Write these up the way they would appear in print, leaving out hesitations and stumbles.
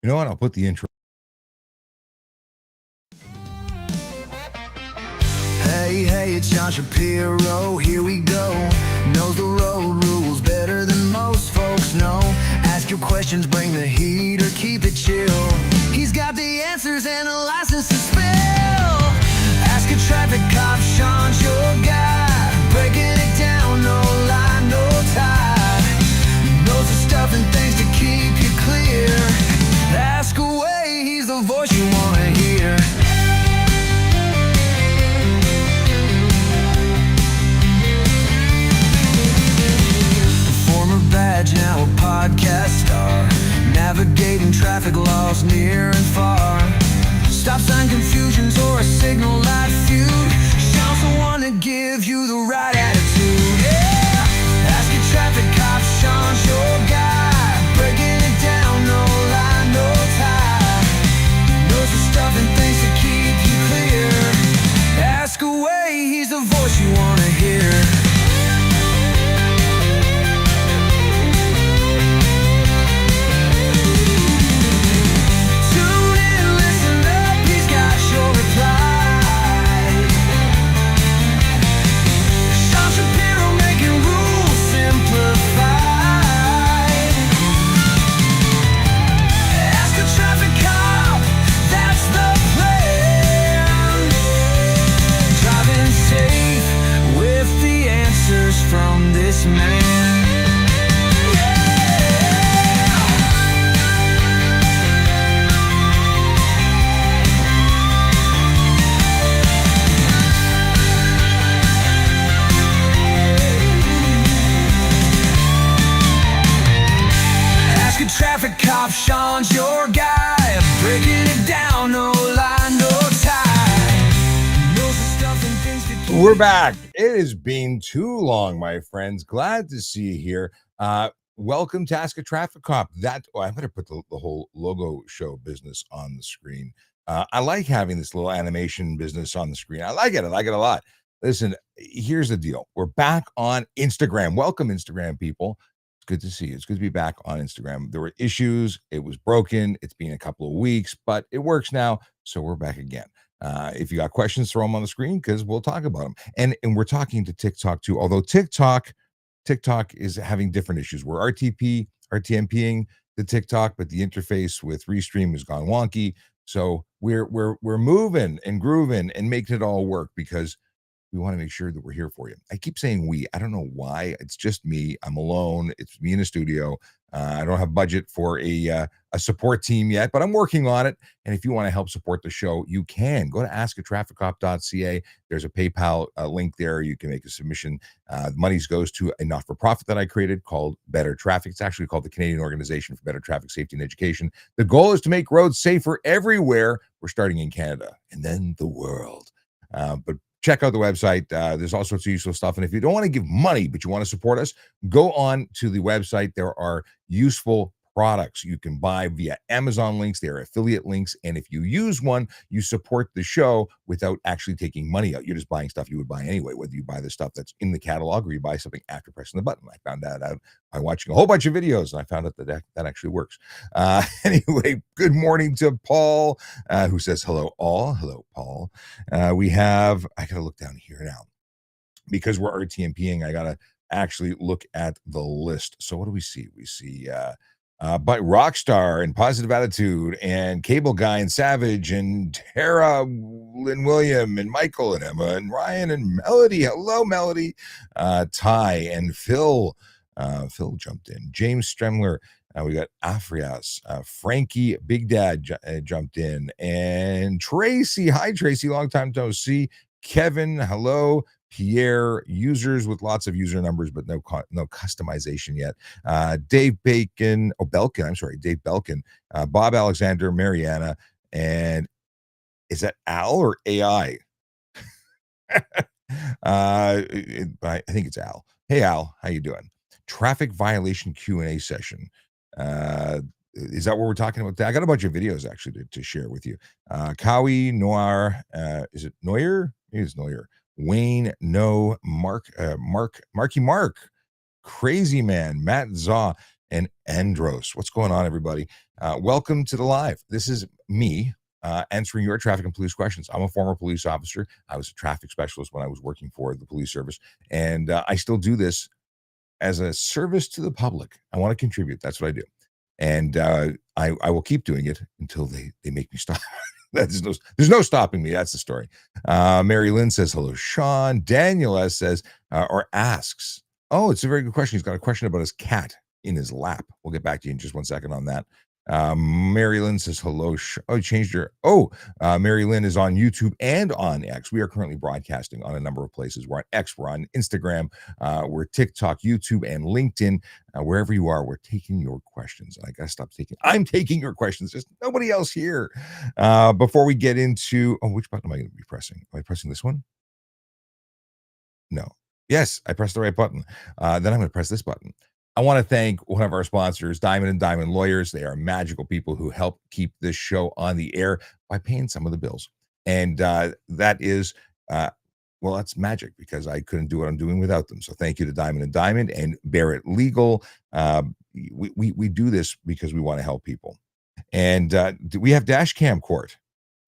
You know what? I'll put the intro. Hey, it's John Shapiro, here we go. Knows the road rules better than most folks know. Ask your questions, bring the heat or keep it chill. He's got the answers and a license to spill. Ask a traffic cop, Sean's your guy. Breaking it down, no lie, no tie. Knows the stuff and things to keep you clear. Ask away, he's the voice you want to hear. Badge, now a podcast star, navigating traffic laws near and far. Stop sign confusions or a signal light feud. Sean's the one to give you the right attitude. Yeah, ask a traffic cop, Sean's your guy. Breaking it down, no lie, no tie. Knows the stuff and things to keep you clear. Ask away, he's the voice you want to hear. From this man. Ask a traffic cop, Sean's your guy. Breaking it down, no lie, no tie. Knows the stuff and things to keep. We're back. It has been too long, my friends. Glad to see you here. Welcome to Ask a Traffic Cop. I better put the whole logo show business on the screen. I like having this little animation business on the screen. I like it a lot. Listen, here's the deal. We're back on Instagram. Welcome, Instagram people. It's good to see you. It's good to be back on Instagram. There were issues. It was broken. It's been a couple of weeks, but it works now. So we're back again. If you got questions, throw them on the screen because we'll talk about them. And we're talking to TikTok too, although TikTok is having different issues. We're RTMPing the TikTok, but the interface with Restream has gone wonky. So we're moving and grooving and making it all work because we want to make sure that we're here for you. I keep saying we. I don't know why. It's just me. I'm alone. It's me in the studio. I don't have budget for a support team yet, but I'm working on it. And if you want to help support the show, you can go to askatrafficcop.ca. There's a PayPal link there. You can make a submission. The money goes to a not-for-profit that I created called Better Traffic. It's actually called the Canadian Organization for Better Traffic Safety and Education. The goal is to make roads safer everywhere. We're starting in Canada and then the world. But check out the website. There's all sorts of useful stuff. And if you don't want to give money, but you want to support us, go on to the website. There are useful products you can buy via Amazon links. They are affiliate links. And if you use one, you support the show without actually taking money out. You're just buying stuff you would buy anyway, whether you buy the stuff that's in the catalog or you buy something after pressing the button. I found that out by watching a whole bunch of videos, and I found out that actually works. Anyway, good morning to Paul, who says, hello, all. Hello, Paul. I got to look down here now. Because we're RTMPing, I got to actually look at the list. So what do we see? We see but Rockstar and Positive Attitude and Cable Guy and Savage and Tara Lynn William and Michael and Emma and Ryan and Melody. Hello, Melody. Ty and Phil. Phil jumped in. James Stremler. We got Afrias. Frankie Big Dad jumped in. And Tracy. Hi, Tracy. Long time no see. Kevin. Hello. Pierre, users with lots of user numbers, but no customization yet. Dave Belkin, Bob Alexander, Mariana, and is that Al or AI? I think it's Al. Hey, Al, how you doing? Traffic violation Q&A session. Is that what we're talking about? I got a bunch of videos actually to share with you. Kawi Noir, is it Neuer? It is Neuer. Wayne, no, Marky Mark, Crazy Man, Matt Zaw, and Andros. What's going on, everybody? Welcome to the live. This is me answering your traffic and police questions. I'm a former police officer. I was a traffic specialist when I was working for the police service, and I still do this as a service to the public. I want to contribute. That's what I do, and I will keep doing it until they make me stop. There's no stopping me. That's the story. Mary Lynn says hello, Sean. Daniel S says or asks. Oh, it's a very good question. He's got a question about his cat in his lap. We'll get back to you in just 1 second on that. Mary Lynn says hello. Oh, you changed your. Oh, Mary Lynn is on YouTube and on X. We are currently broadcasting on a number of places. We're on X, we're on Instagram, we're TikTok, YouTube, and LinkedIn. Wherever you are, we're taking your questions. I gotta stop taking. I'm taking your questions. There's nobody else here. Before we get into, which button am I going to be pressing? Am I pressing this one? No. Yes, I pressed the right button. Then I'm going to press this button. I want to thank one of our sponsors, Diamond and Diamond Lawyers. They are magical people who help keep this show on the air by paying some of the bills. And that is, well, that's magic because I couldn't do what I'm doing without them. So thank you to Diamond and Diamond and Barrett Legal. We do this because we want to help people. And we have Dash Cam Court.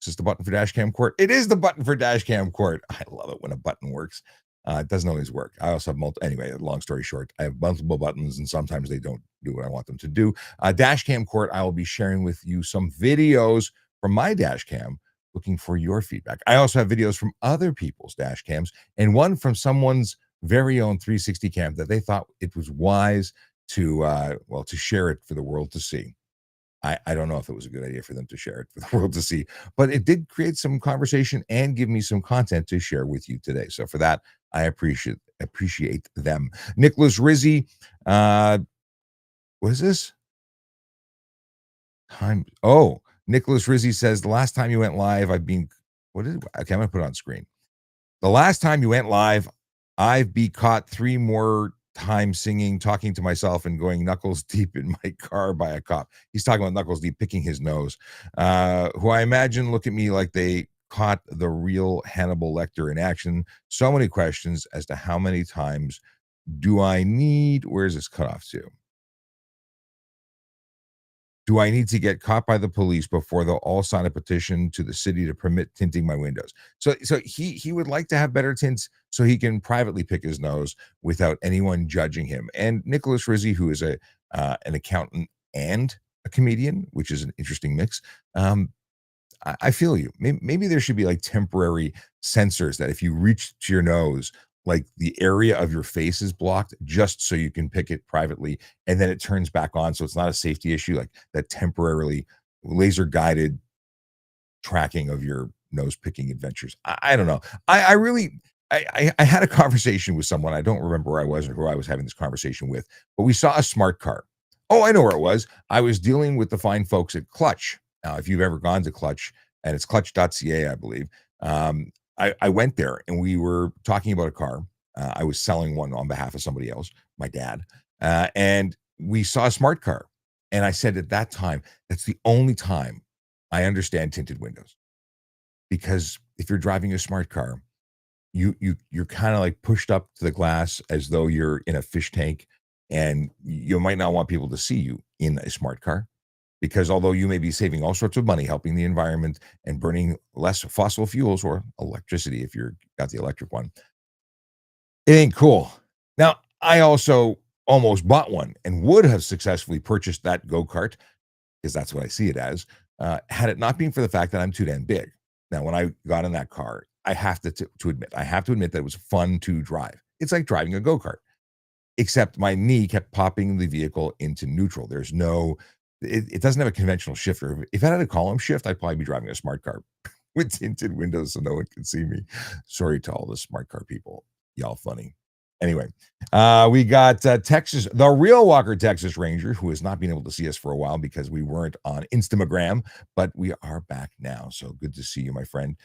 Is this the button for Dash Cam Court? It is the button for Dash Cam Court. I love it when a button works. It doesn't always work. I also have anyway, long story short, I have multiple buttons and sometimes they don't do what I want them to do. Dash Cam Court, I will be sharing with you some videos from my dash cam looking for your feedback. I also have videos from other people's dash cams and one from someone's very own 360 cam that they thought it was wise to share it for the world to see. I don't know if it was a good idea for them to share it for the world to see, but it did create some conversation and give me some content to share with you today. So for that, I appreciate them. Nicholas Rizzi, what is this? Nicholas Rizzi says the last time you went live, okay, I'm gonna put it on screen. The last time you went live, I've been caught 3 more times singing, talking to myself, and going knuckles deep in my car by a cop. He's talking about knuckles deep, picking his nose, who I imagine look at me like they caught the real Hannibal Lecter in action. So many questions as to how many times do I need, where's this cut off to? Do I need to get caught by the police before they'll all sign a petition to the city to permit tinting my windows? So he would like to have better tints so he can privately pick his nose without anyone judging him. And Nicholas Rizzi, who is an accountant and a comedian, which is an interesting mix. I feel you. Maybe there should be like temporary sensors that if you reach to your nose, like the area of your face is blocked just so you can pick it privately and then it turns back on. So it's not a safety issue, like that temporarily laser guided tracking of your nose picking adventures. I don't know. I had a conversation with someone. I don't remember where I was or who I was having this conversation with, but we saw a smart car. Oh, I know where it was. I was dealing with the fine folks at Clutch. Now, if you've ever gone to Clutch, and it's clutch.ca, I believe, I went there and we were talking about a car. I was selling one on behalf of somebody else, my dad, and we saw a smart car. And I said at that time, that's the only time I understand tinted windows. Because if you're driving a smart car, you're kind of like pushed up to the glass as though you're in a fish tank, and you might not want people to see you in a smart car. Because although you may be saving all sorts of money, helping the environment and burning less fossil fuels or electricity if you're got the electric one, it ain't cool. Now, I also almost bought one and would have successfully purchased that go-kart because that's what I see it as, had it not been for the fact that I'm too damn big. Now, when I got in that car, I have to admit that it was fun to drive. It's like driving a go-kart, except my knee kept popping the vehicle into neutral. There's no it doesn't have a conventional shifter. If I had a column shift, I'd probably be driving a smart car with tinted windows so no one can see me. Sorry to all the smart car people. Y'all funny. Anyway, we got Texas, the real Walker Texas Ranger, who has not been able to see us for a while because we weren't on Instagram, but we are back now. So good to see you, my friend.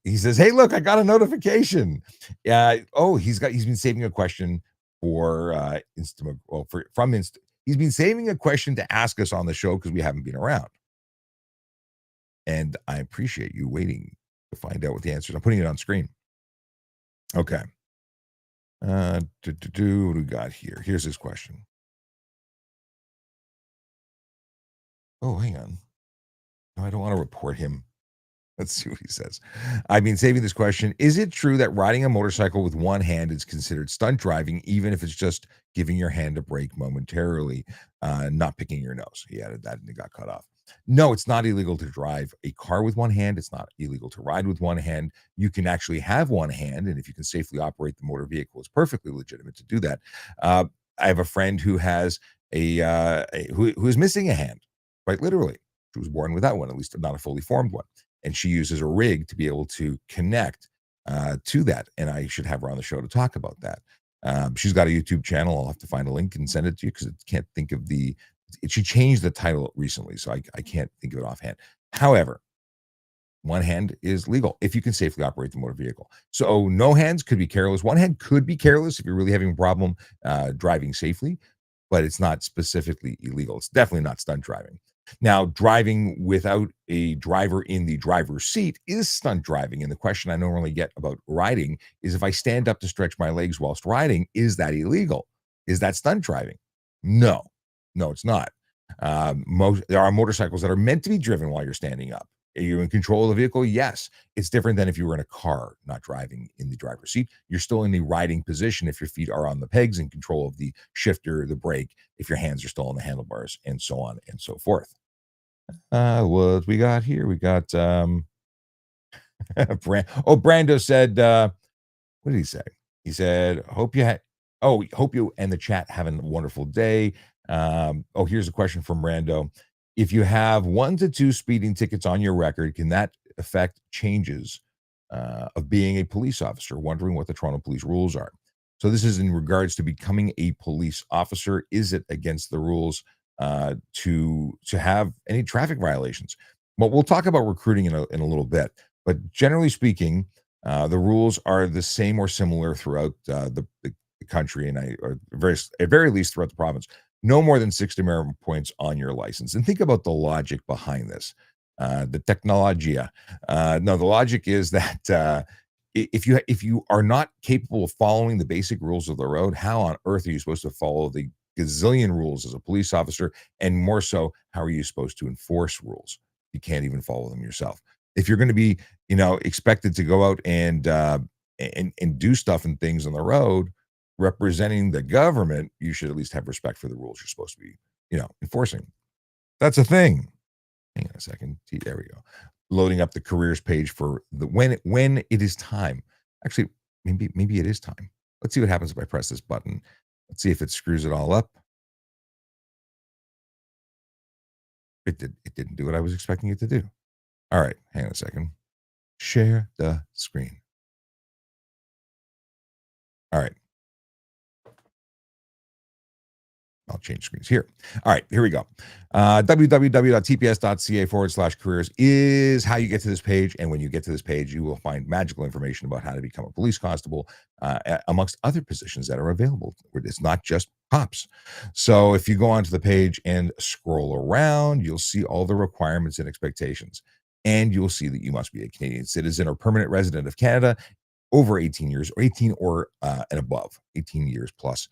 He says, "Hey, look, I got a notification." He's been saving a question for Instagram. Well, from Insta. He's been saving a question to ask us on the show because we haven't been around. And I appreciate you waiting to find out what the answer is. I'm putting it on screen. Okay. What do we got here? Here's his question. Oh, hang on. No, I don't want to report him. Let's see what he says. I've been saving this question. Is it true that riding a motorcycle with one hand is considered stunt driving, even if it's just giving your hand a break momentarily, not picking your nose? He added that and it got cut off. No, it's not illegal to drive a car with one hand. It's not illegal to ride with one hand. You can actually have one hand, and if you can safely operate the motor vehicle, it's perfectly legitimate to do that. Uh, I have a friend who has who is missing a hand, quite literally. She was born without one, at least not a fully formed one, and she uses a rig to be able to connect to that. And I should have her on the show to talk about that. She's got a YouTube channel. I'll have to find a link and send it to you because I can't think of she changed the title recently, so I can't think of it offhand. However, one hand is legal if you can safely operate the motor vehicle. So no hands could be careless. One hand could be careless if you're really having a problem driving safely, but it's not specifically illegal. It's definitely not stunt driving. Now, driving without a driver in the driver's seat is stunt driving. And the question I normally get about riding is if I stand up to stretch my legs whilst riding, is that illegal? Is that stunt driving? No, no, it's not. There are motorcycles that are meant to be driven while you're standing up. Are you in control of the vehicle? Yes. It's different than if you were in a car, not driving in the driver's seat. You're still in the riding position if your feet are on the pegs, in control of the shifter, the brake, if your hands are still on the handlebars, and so on and so forth. What we got here? We got Brando said, what did he say? He said, hope you and the chat having a wonderful day. Here's a question from Brando. If you have 1 to 2 speeding tickets on your record, can that affect changes of being a police officer? Wondering what the Toronto police rules are. So this is in regards to becoming a police officer. Is it against the rules to have any traffic violations? Well, we'll talk about recruiting in a little bit, but generally speaking, the rules are the same or similar throughout the country, and at very least throughout the province. No more than 60 merit points on your license. And think about the logic behind this. The technologia. No, the logic is that if you are not capable of following the basic rules of the road, how on earth are you supposed to follow the gazillion rules as a police officer? And more so, how are you supposed to enforce rules? You can't even follow them yourself. If you're going to be, expected to go out and do stuff and things on the road, representing the government, you should at least have respect for the rules you're supposed to be, enforcing. That's a thing. Hang on a second. There we go. Loading up the careers page for the when it is time. Actually, maybe it is time. Let's see what happens if I press this button. Let's see if it screws it all up. It didn't do what I was expecting it to do. All right, hang on a second. Share the screen. All right. I'll change screens here. All right, here we go. www.tps.ca/careers is how you get to this page. And when you get to this page, you will find magical information about how to become a police constable, amongst other positions that are available. It's not just cops. So if you go onto the page and scroll around, you'll see all the requirements and expectations. And you'll see that you must be a Canadian citizen or permanent resident of Canada over 18 years, or 18 or and above, 18 years plus.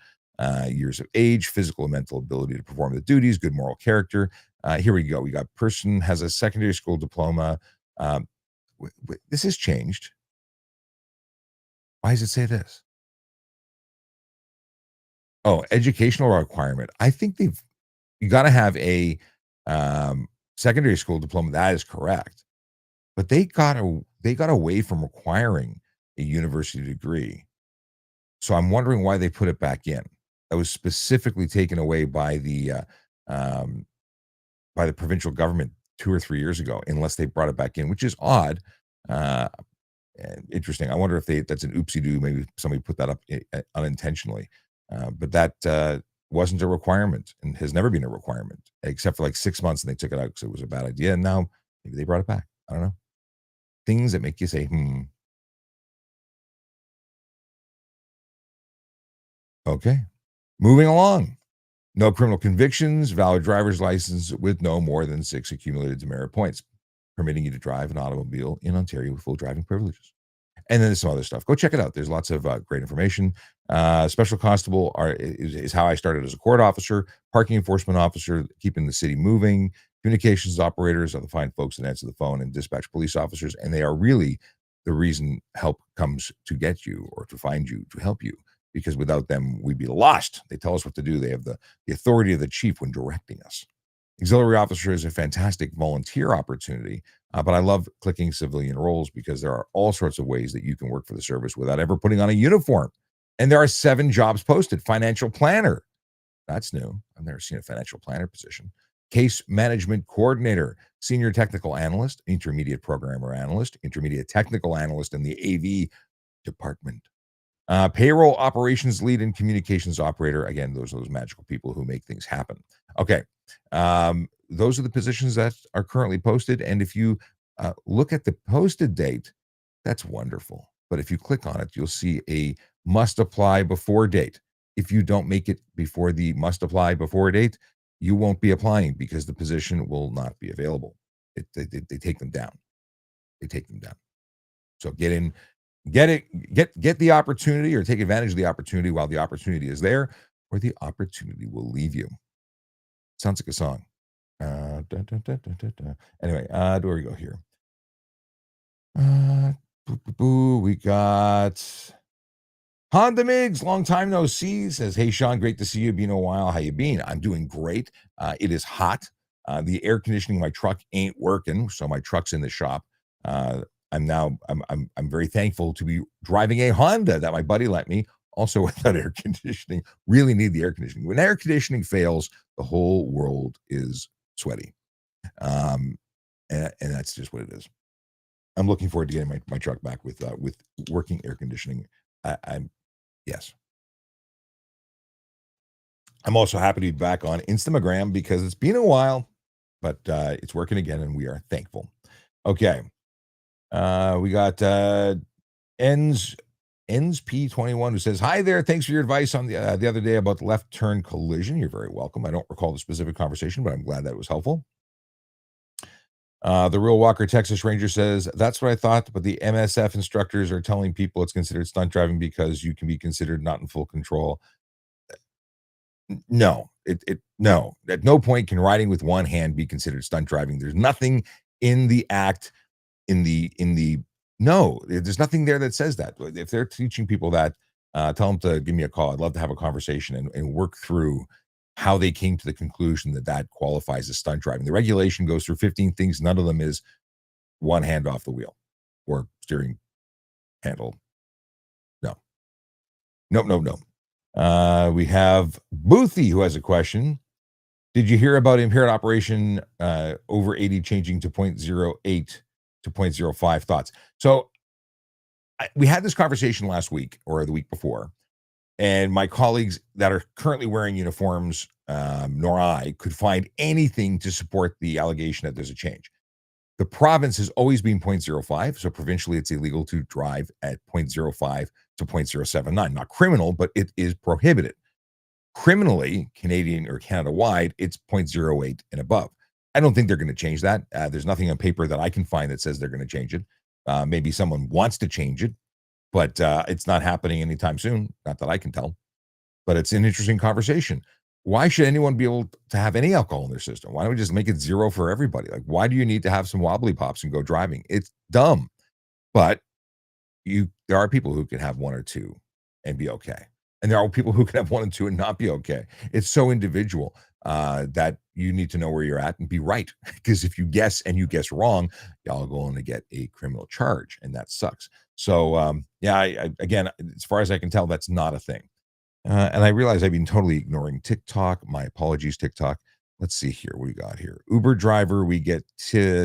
Years of age, physical and mental ability to perform the duties, good moral character. Here we go. We got person has a secondary school diploma. This has changed. Why does it say this? Oh, educational requirement. I think you got to have a secondary school diploma. That is correct. But they got away from requiring a university degree. So I'm wondering why they put it back in. That was specifically taken away by the provincial government 2 or 3 years ago, unless they brought it back in, which is odd. And interesting. I wonder if that's an oopsie doo. Maybe somebody put that up unintentionally, but that wasn't a requirement and has never been a requirement, except for like 6 months, and they took it out because it was a bad idea. And now maybe they brought it back. I don't know. Things that make you say, Okay. Moving along. No criminal convictions, valid driver's license with no more than 6 accumulated demerit points, permitting you to drive an automobile in Ontario with full driving privileges. And then there's some other stuff. Go check it out. There's lots of great information. Special constable is how I started as a court officer, parking enforcement officer, keeping the city moving, Communications operators are the fine folks that answer the phone, and dispatch police officers, and they are really the reason help comes to get you or to find you, to help you, because without them, we'd be lost. They tell us what to do. They have the authority of the chief when directing us. Auxiliary officer is a fantastic volunteer opportunity, but I love clicking civilian roles because there are all sorts of ways that you can work for the service without ever putting on a uniform. And there are 7 jobs posted. Financial planner. That's new. I've never seen a financial planner position. Case management coordinator, senior technical analyst, intermediate programmer analyst, intermediate technical analyst in the AV department. Payroll operations lead and communications operator. Again, those are those magical people who make things happen. Okay. Those are the positions that are currently posted. And if you look at the posted date, that's wonderful. But if you click on it, you'll see a must apply before date. If you don't make it before the must apply before date, you won't be applying because the position will not be available. They take them down. They take them down. So get in, get the opportunity or take advantage of the opportunity while the opportunity is there, or the opportunity will leave you. Sounds like a song. Anyway, where we go here? We got Honda Migs, long time no see, says, hey, Sean, great to see you. Been a while. How you been? I'm doing great. It is hot. The air conditioning in my truck ain't working, so my truck's in the shop. I'm very thankful to be driving a Honda that my buddy lent me, also without air conditioning. Really need the air conditioning. When air conditioning fails, the whole world is sweaty. And that's just what it is. I'm looking forward to getting my truck back with working air conditioning. Yes. I'm also happy to be back on Instagram because it's been a while, but it's working again, and we are thankful. Okay. We got Ends P21 who says, hi there. Thanks for your advice on the other day about the left turn collision. You're very welcome. I don't recall the specific conversation, but I'm glad that it was helpful. The Real Walker Texas Ranger says, that's what I thought, but the MSF instructors are telling people it's considered stunt driving because you can be considered not in full control. No, no. At no point can riding with one hand be considered stunt driving. There's nothing in the act, no, there's nothing there that says that. If they're teaching people that, tell them to give me a call. I'd love to have a conversation and work through how they came to the conclusion that qualifies as stunt driving. The regulation goes through 15 things. None of them is one hand off the wheel or steering handle. No. We have Boothie who has a question. Did you hear about impaired operation over 80 changing to 0.08 to 0.05 thoughts? So we had this conversation last week or the week before, and my colleagues that are currently wearing uniforms, nor I, could find anything to support the allegation that there's a change. The province has always been 0.05, so provincially it's illegal to drive at 0.05 to 0.079. Not criminal, but it is prohibited. Criminally, Canadian or Canada-wide, it's 0.08 and above. I don't think they're going to change that. There's nothing on paper that I can find that says they're going to change it. Maybe someone wants to change it, but it's not happening anytime soon. Not that I can tell, but it's an interesting conversation. Why should anyone be able to have any alcohol in their system? Why don't we just make it zero for everybody? Like, why do you need to have some wobbly pops and go driving? It's dumb, but there are people who can have one or two and be okay. And there are people who can have one and two and not be okay. It's so individual that you need to know where you're at and be right. Because if you guess and you guess wrong, y'all going to get a criminal charge, and that sucks. So, again, as far as I can tell, that's not a thing. And I realize I've been totally ignoring TikTok. My apologies, TikTok. Let's see here. What do we got here? Uber driver, we get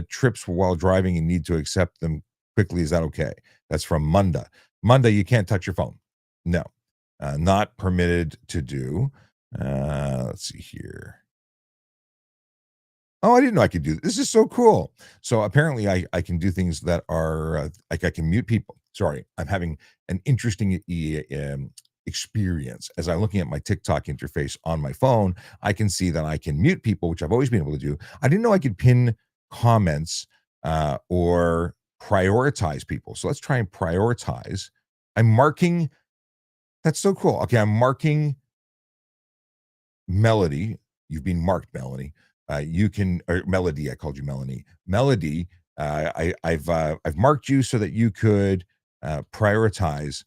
trips while driving and need to accept them quickly. Is that okay? That's from Munda. Munda, you can't touch your phone. No, not permitted to do. Let's see here. Oh, I didn't know I could do this. This is so cool. So apparently I can do things that are like I can mute people. Sorry, I'm having an interesting experience as I'm looking at my TikTok interface on my phone. I can see that I can mute people, which I've always been able to do. I didn't know I could pin comments or prioritize people. So let's try and prioritize. I'm marking. That's so cool. Okay, I'm marking Melody. You've been marked, Melanie. you can, or Melody, I called you Melanie. Melody, I've marked you so that you could prioritize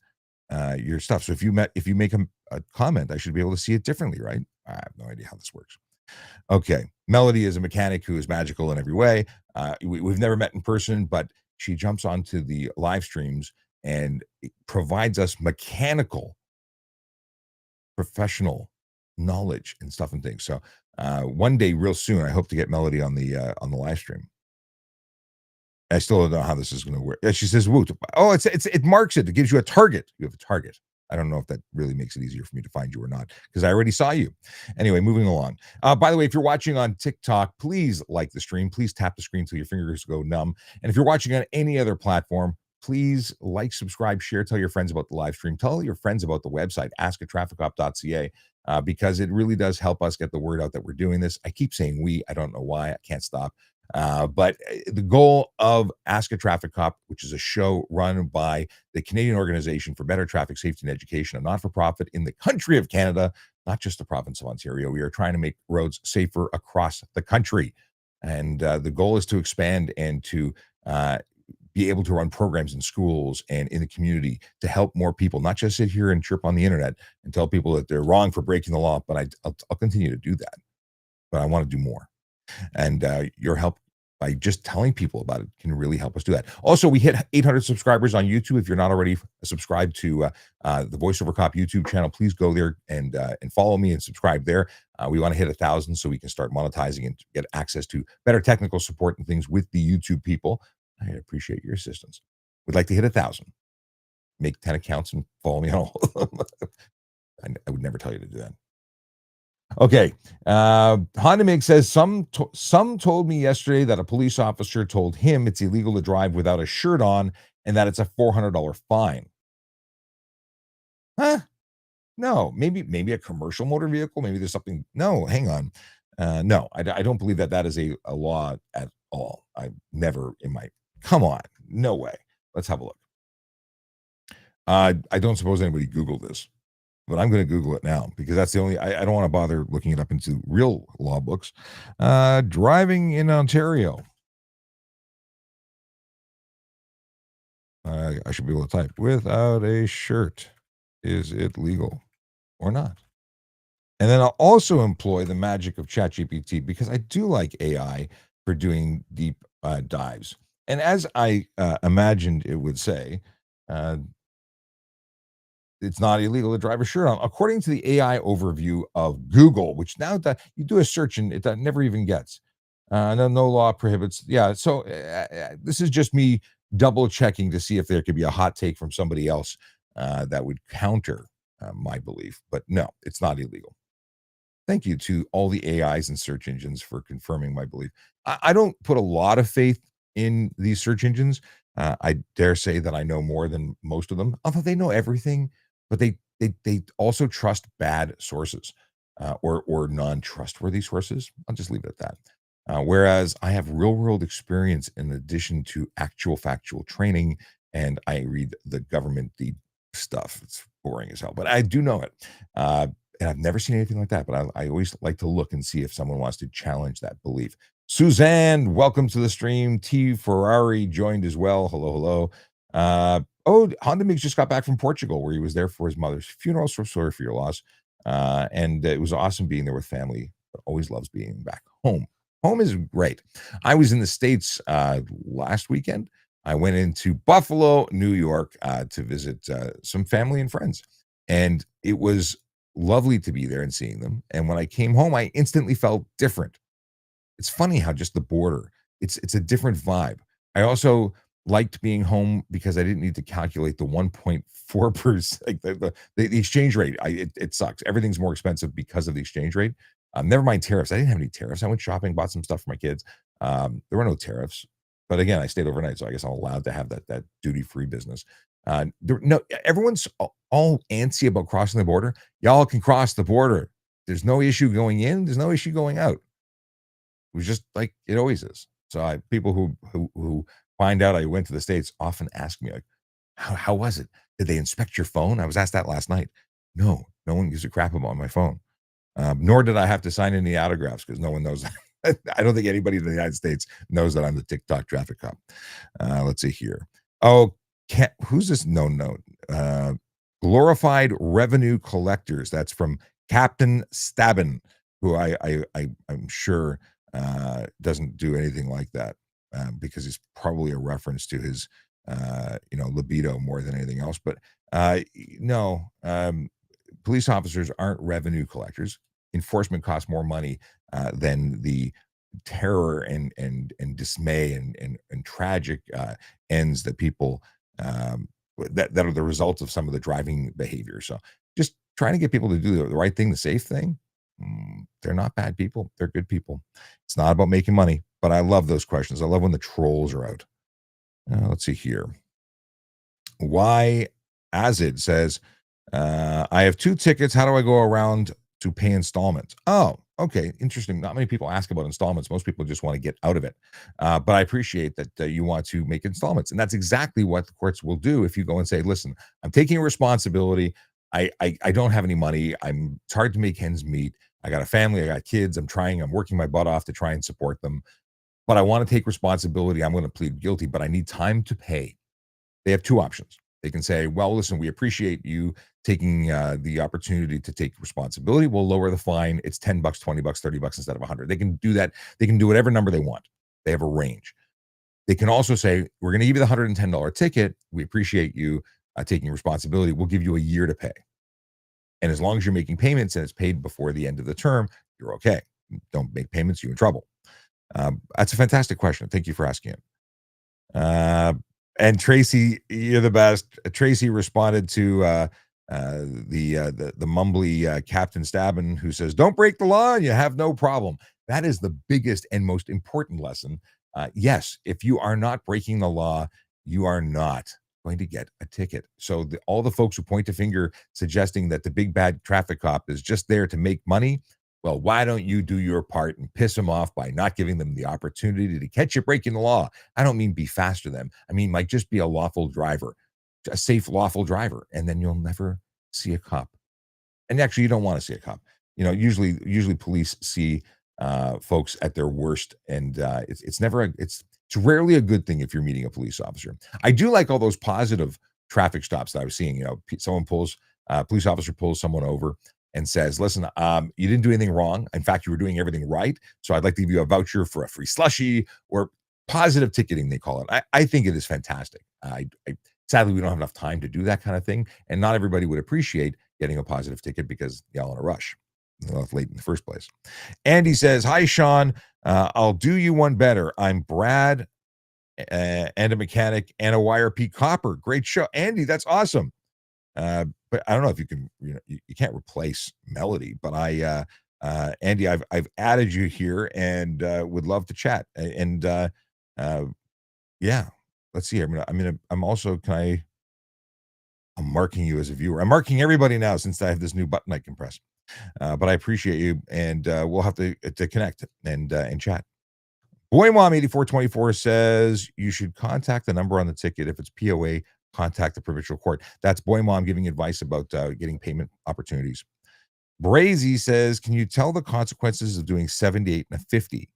your stuff. So if you make a comment, I should be able to see it differently, right? I have no idea how this works. Okay, Melody is a mechanic who is magical in every way. We've never met in person, but she jumps onto the live streams and provides us mechanical, professional knowledge and stuff and things. So one day, real soon, I hope to get Melody on the live stream. I still don't know how this is going to work. She says, "Woot!" Oh, it marks it. It gives you a target. You have a target. I don't know if that really makes it easier for me to find you or not because I already saw you. Anyway, moving along. By the way, if you're watching on TikTok, please like the stream. Please tap the screen till your fingers go numb. And if you're watching on any other platform, please like, subscribe, share, tell your friends about the live stream. Tell your friends about the website, askatrafficcop.ca, because it really does help us get the word out that we're doing this. I keep saying we. I don't know why. I can't stop. But the goal of Ask a Traffic Cop, which is a show run by the Canadian Organization for Better Traffic Safety and Education, a not-for-profit in the country of Canada, not just the province of Ontario. We are trying to make roads safer across the country. And the goal is to expand and to be able to run programs in schools and in the community to help more people, not just sit here and chirp on the internet and tell people that they're wrong for breaking the law. But I'll continue to do that. But I want to do more. And your help by just telling people about it can really help us do that. Also, we hit 800 subscribers on YouTube. If you're not already subscribed to the VoiceOver Cop YouTube channel, please go there and follow me and subscribe there. We want to hit 1,000 so we can start monetizing and get access to better technical support and things with the YouTube people. I appreciate your assistance. We'd like to hit 1,000. Make 10 accounts and follow me on all of them. I would never tell you to do that. Okay. Honda Mig says some told me yesterday that a police officer told him it's illegal to drive without a shirt on and that it's a $400 fine. Huh? No, maybe a commercial motor vehicle. Maybe there's something. No, hang on. No, I don't believe that is a law at all. I never in my, come on, no way. Let's have a look. I don't suppose anybody Googled this. But I'm going to Google it now because that's the only, I don't want to bother looking it up into real law books. Driving in Ontario. I should be able to type without a shirt. Is it legal or not? And then I'll also employ the magic of ChatGPT because I do like AI for doing deep dives. And as I imagined it would say, it's not illegal to drive a shirt on, according to the AI overview of Google, which now that you do a search and it never even gets. No law prohibits. Yeah, so this is just me double checking to see if there could be a hot take from somebody else that would counter my belief. But no, it's not illegal. Thank you to all the AIs and search engines for confirming my belief. I don't put a lot of faith in these search engines. I dare say that I know more than most of them, although they know everything. But they also trust bad sources or non-trustworthy sources. I'll just leave it at that. Whereas I have real-world experience in addition to actual factual training, and I read the government deep stuff. It's boring as hell, but I do know it. And I've never seen anything like that, but I always like to look and see if someone wants to challenge that belief. Suzanne, welcome to the stream. T. Ferrari joined as well. Hello. Honda Mix just got back from Portugal where he was there for his mother's funeral. So sorry for your loss. And it was awesome being there with family. Always loves being back home. Home is great. I was in the States last weekend. I went into Buffalo, New York to visit some family and friends. And it was lovely to be there and seeing them. And when I came home, I instantly felt different. It's funny how just the border, it's a different vibe. I also liked being home because I didn't need to calculate the 1.4%, like the exchange rate. It sucks. Everything's more expensive because of the exchange rate. Never mind tariffs. I didn't have any tariffs. I went shopping, bought some stuff for my kids. There were no tariffs. But again, I stayed overnight, so I guess I'm allowed to have that duty-free business. Everyone's all antsy about crossing the border. Y'all can cross the border. There's no issue going in. There's no issue going out. It was just like it always is. So people who find out I went to the States often ask me, like, how was it? Did they inspect your phone? I was asked that last night. No one gives a crap about my phone. Nor did I have to sign any autographs because no one knows I don't think anybody in the United States knows that I'm the TikTok traffic cop. Let's see here. Oh, who's this? No. Uh, Glorified revenue collectors. That's from Captain Stabbin, who I'm sure doesn't do anything like that because he's probably a reference to his libido more than anything else. But no, police officers aren't revenue collectors. Enforcement costs more money than the terror and dismay and tragic ends that people that are the results of some of the driving behavior. So just trying to get people to do the right thing, the safe thing. They're not bad people. They're good people. It's not about making money, but I love those questions. I love when the trolls are out. Let's see here. Why Azid says, I have 2 tickets. How do I go around to pay installments? Oh, okay. Interesting. Not many people ask about installments. Most people just want to get out of it. But I appreciate that you want to make installments. And that's exactly what the courts will do if you go and say, listen, I'm taking responsibility. I don't have any money. It's hard to make ends meet. I got a family. I got kids. I'm working my butt off to try and support them. But I want to take responsibility. I'm going to plead guilty, but I need time to pay. They have 2 options. They can say, well, listen, we appreciate you taking the opportunity to take responsibility. We'll lower the fine. It's $10, $20, $30 instead of 100. They can do that. They can do whatever number they want. They have a range. They can also say, we're going to give you the $110 ticket. We appreciate you taking responsibility. We'll give you a year to pay. And as long as you're making payments and it's paid before the end of the term, you're okay. Don't make payments, you're in trouble. That's a fantastic question. Thank you for asking it. And Tracy, you're the best. Tracy responded to the mumbly Captain Stabbin, who says, "Don't break the law, and you have no problem." That is the biggest and most important lesson. Yes, if you are not breaking the law, you are not going to get a ticket. So all the folks who point a finger suggesting that the big bad traffic cop is just there to make money, well, why don't you do your part and piss them off by not giving them the opportunity to catch you breaking the law? I don't mean be faster than them. I mean, like, just be a lawful driver, a safe, lawful driver, and then you'll never see a cop. And actually, you don't want to see a cop. Usually police see folks at their worst, and it's rarely a good thing if you're meeting a police officer. I do like all those positive traffic stops that I was seeing. Police officer pulls someone over and says, listen, you didn't do anything wrong. In fact, you were doing everything right. So I'd like to give you a voucher for a free slushie, or positive ticketing, they call it. I think it is fantastic. Sadly, we don't have enough time to do that kind of thing. And not everybody would appreciate getting a positive ticket because they're all in a rush. They're left late in the first place. Andy says, hi, Sean. I'll do you one better. I'm Brad and a mechanic and a YRP copper. Great show. Andy, that's awesome. But I don't know if you can, you can't replace Melody, but Andy, I've added you here and would love to chat. And yeah, let's see. I'm marking you as a viewer. I'm marking everybody now since I have this new button I can press. But I appreciate you, and we'll have to connect and chat. Boy Mom 8424 says you should contact the number on the ticket. If it's POA, contact the provincial court. That's Boy Mom giving advice about getting payment opportunities. Brazy says, can you tell the consequences of doing 78 and a 50?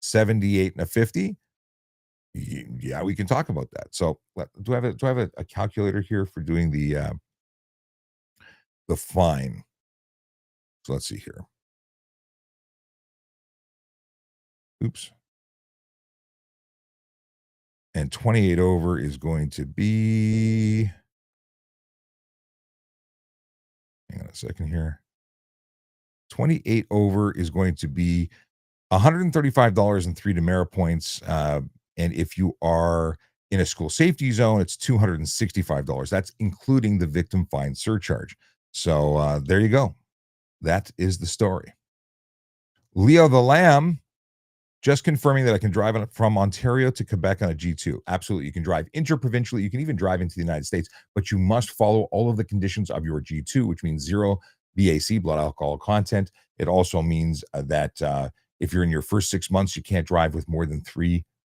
78 and a 50? Yeah, we can talk about that. So do I have a calculator here for doing the fine? So let's see here. Oops. And 28 over is going to be, hang on a second here. 28 over is going to be $135 and 3 demerit points. And if you are in a school safety zone, it's $265. That's including the victim fine surcharge. So there you go. That is the story. Leo the Lamb, just confirming that I can drive from Ontario to Quebec on a G2. Absolutely. You can drive interprovincially. You can even drive into the United States, but you must follow all of the conditions of your G2, which means 0 BAC, blood alcohol content. It also means that if you're in your first 6 months, you can't drive with more than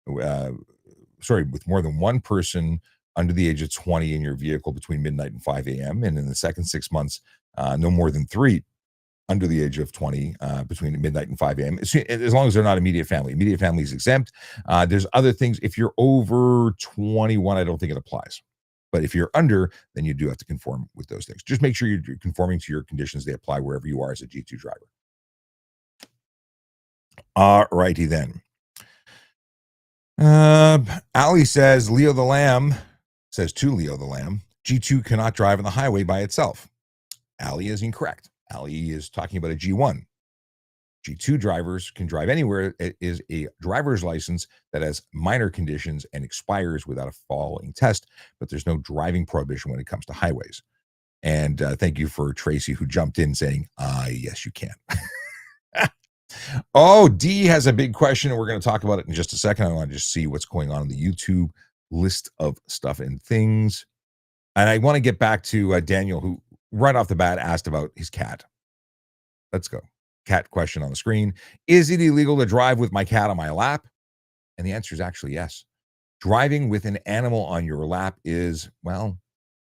with more than one person under the age of 20 in your vehicle between midnight and 5 a.m. And in the second 6 months, no more than 3. under the age of 20 between midnight and 5 a.m. As long as they're not immediate family. Immediate family is exempt. There's other things. If you're over 21, I don't think it applies. But if you're under, then you do have to conform with those things. Just make sure you're conforming to your conditions. They apply wherever you are as a G2 driver. All righty then. Ali says, Leo the Lamb says to Leo the Lamb, G2 cannot drive on the highway by itself. Ali is incorrect. Ali is talking about a G1. G2 drivers can drive anywhere. It is a driver's license that has minor conditions and expires without a following test, but there's no driving prohibition when it comes to highways. And thank you for Tracy, who jumped in saying, yes, you can. Oh, D has a big question, and we're going to talk about it in just a second. I want to just see what's going on in the YouTube list of stuff and things. And I want to get back to Daniel, who right off the bat asked about his cat. Let's go. Cat question on the screen. Is it illegal to drive with my cat on my lap? And the answer is actually yes. Driving with an animal on your lap is, well,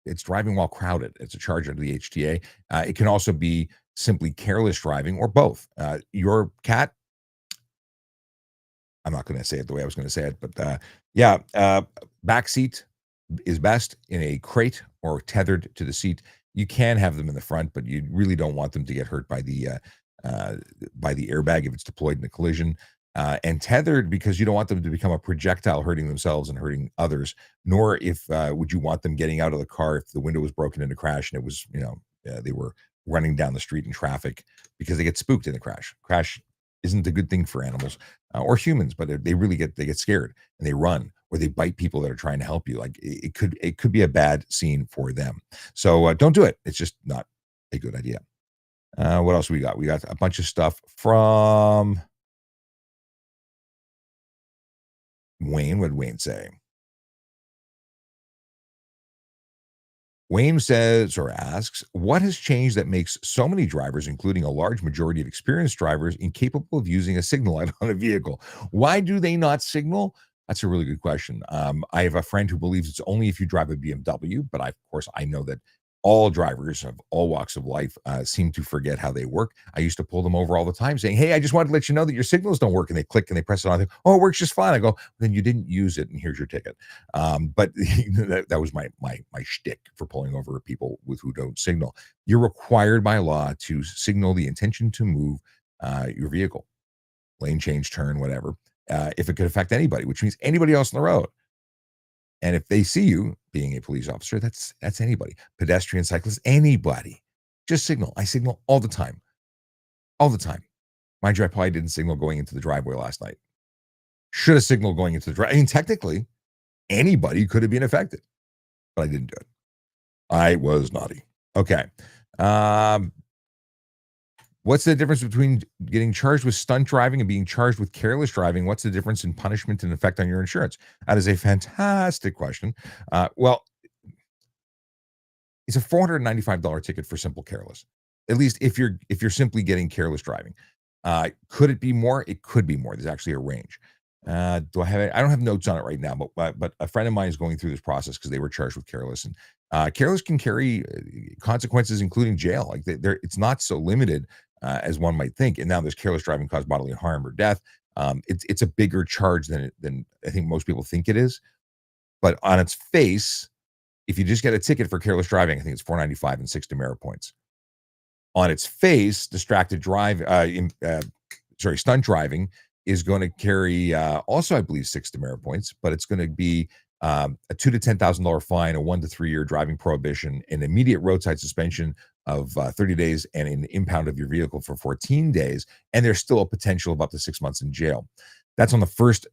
it's driving while crowded. It's a charge under the HTA. It can also be simply careless driving or both. Your cat, I'm not going to say it the way I was going to say it, but back seat is best in a crate or tethered to the seat. You can have them in the front, but you really don't want them to get hurt by the airbag if it's deployed in a collision. And tethered because you don't want them to become a projectile hurting themselves and hurting others, nor if would you want them getting out of the car if the window was broken in a crash and it was, they were running down the street in traffic because they get spooked in a crash. Crash isn't a good thing for animals or humans, but they really get scared and they run or they bite people that are trying to help you. Like it could be a bad scene for them. So don't do it. It's just not a good idea. What else we got? We got a bunch of stuff from Wayne. What did Wayne say? Wayne says or asks, what has changed that makes so many drivers, including a large majority of experienced drivers, incapable of using a signal light on a vehicle? Why do they not signal? That's a really good question. I have a friend who believes it's only if you drive a BMW, but of course, I know that all drivers of all walks of life seem to forget how they work. I used to pull them over all the time saying, hey, I just wanted to let you know that your signals don't work. And they click and they press it on. Oh, it works just fine. I go, then you didn't use it and here's your ticket. But that was my shtick for pulling over people who don't signal. You're required by law to signal the intention to move your vehicle, lane change, turn, whatever, if it could affect anybody, which means anybody else on the road. And if they see you being a police officer, that's anybody, pedestrian, cyclist, anybody. Just signal. I signal all the time. All the time. Mind you, I probably didn't signal going into the driveway last night. Should have signaled going into the driveway. I mean, technically, anybody could have been affected, but I didn't do it. I was naughty. Okay. What's the difference between getting charged with stunt driving and being charged with careless driving? What's the difference in punishment and effect on your insurance? That is a fantastic question. Well, it's a $495 ticket for simple careless. At least if you're simply getting careless driving. Could it be more? It could be more. There's actually a range. Do I have it? I don't have notes on it right now, but a friend of mine is going through this process because they were charged with careless, and careless can carry consequences, including jail. Like it's not so limited as one might think. And now there's careless driving caused bodily harm or death. It's a bigger charge than I think most people think it is. But on its face, if you just get a ticket for careless driving, I think it's $495 and 6 demerit points. On its face, stunt driving is going to carry also, I believe, 6 demerit points, but it's going to be a $2,000 to $10,000 fine, a 1 to 3 year driving prohibition, an immediate roadside suspension of 30 days, and an impound of your vehicle for 14 days. And there's still a potential of up to 6 months in jail. That's on the first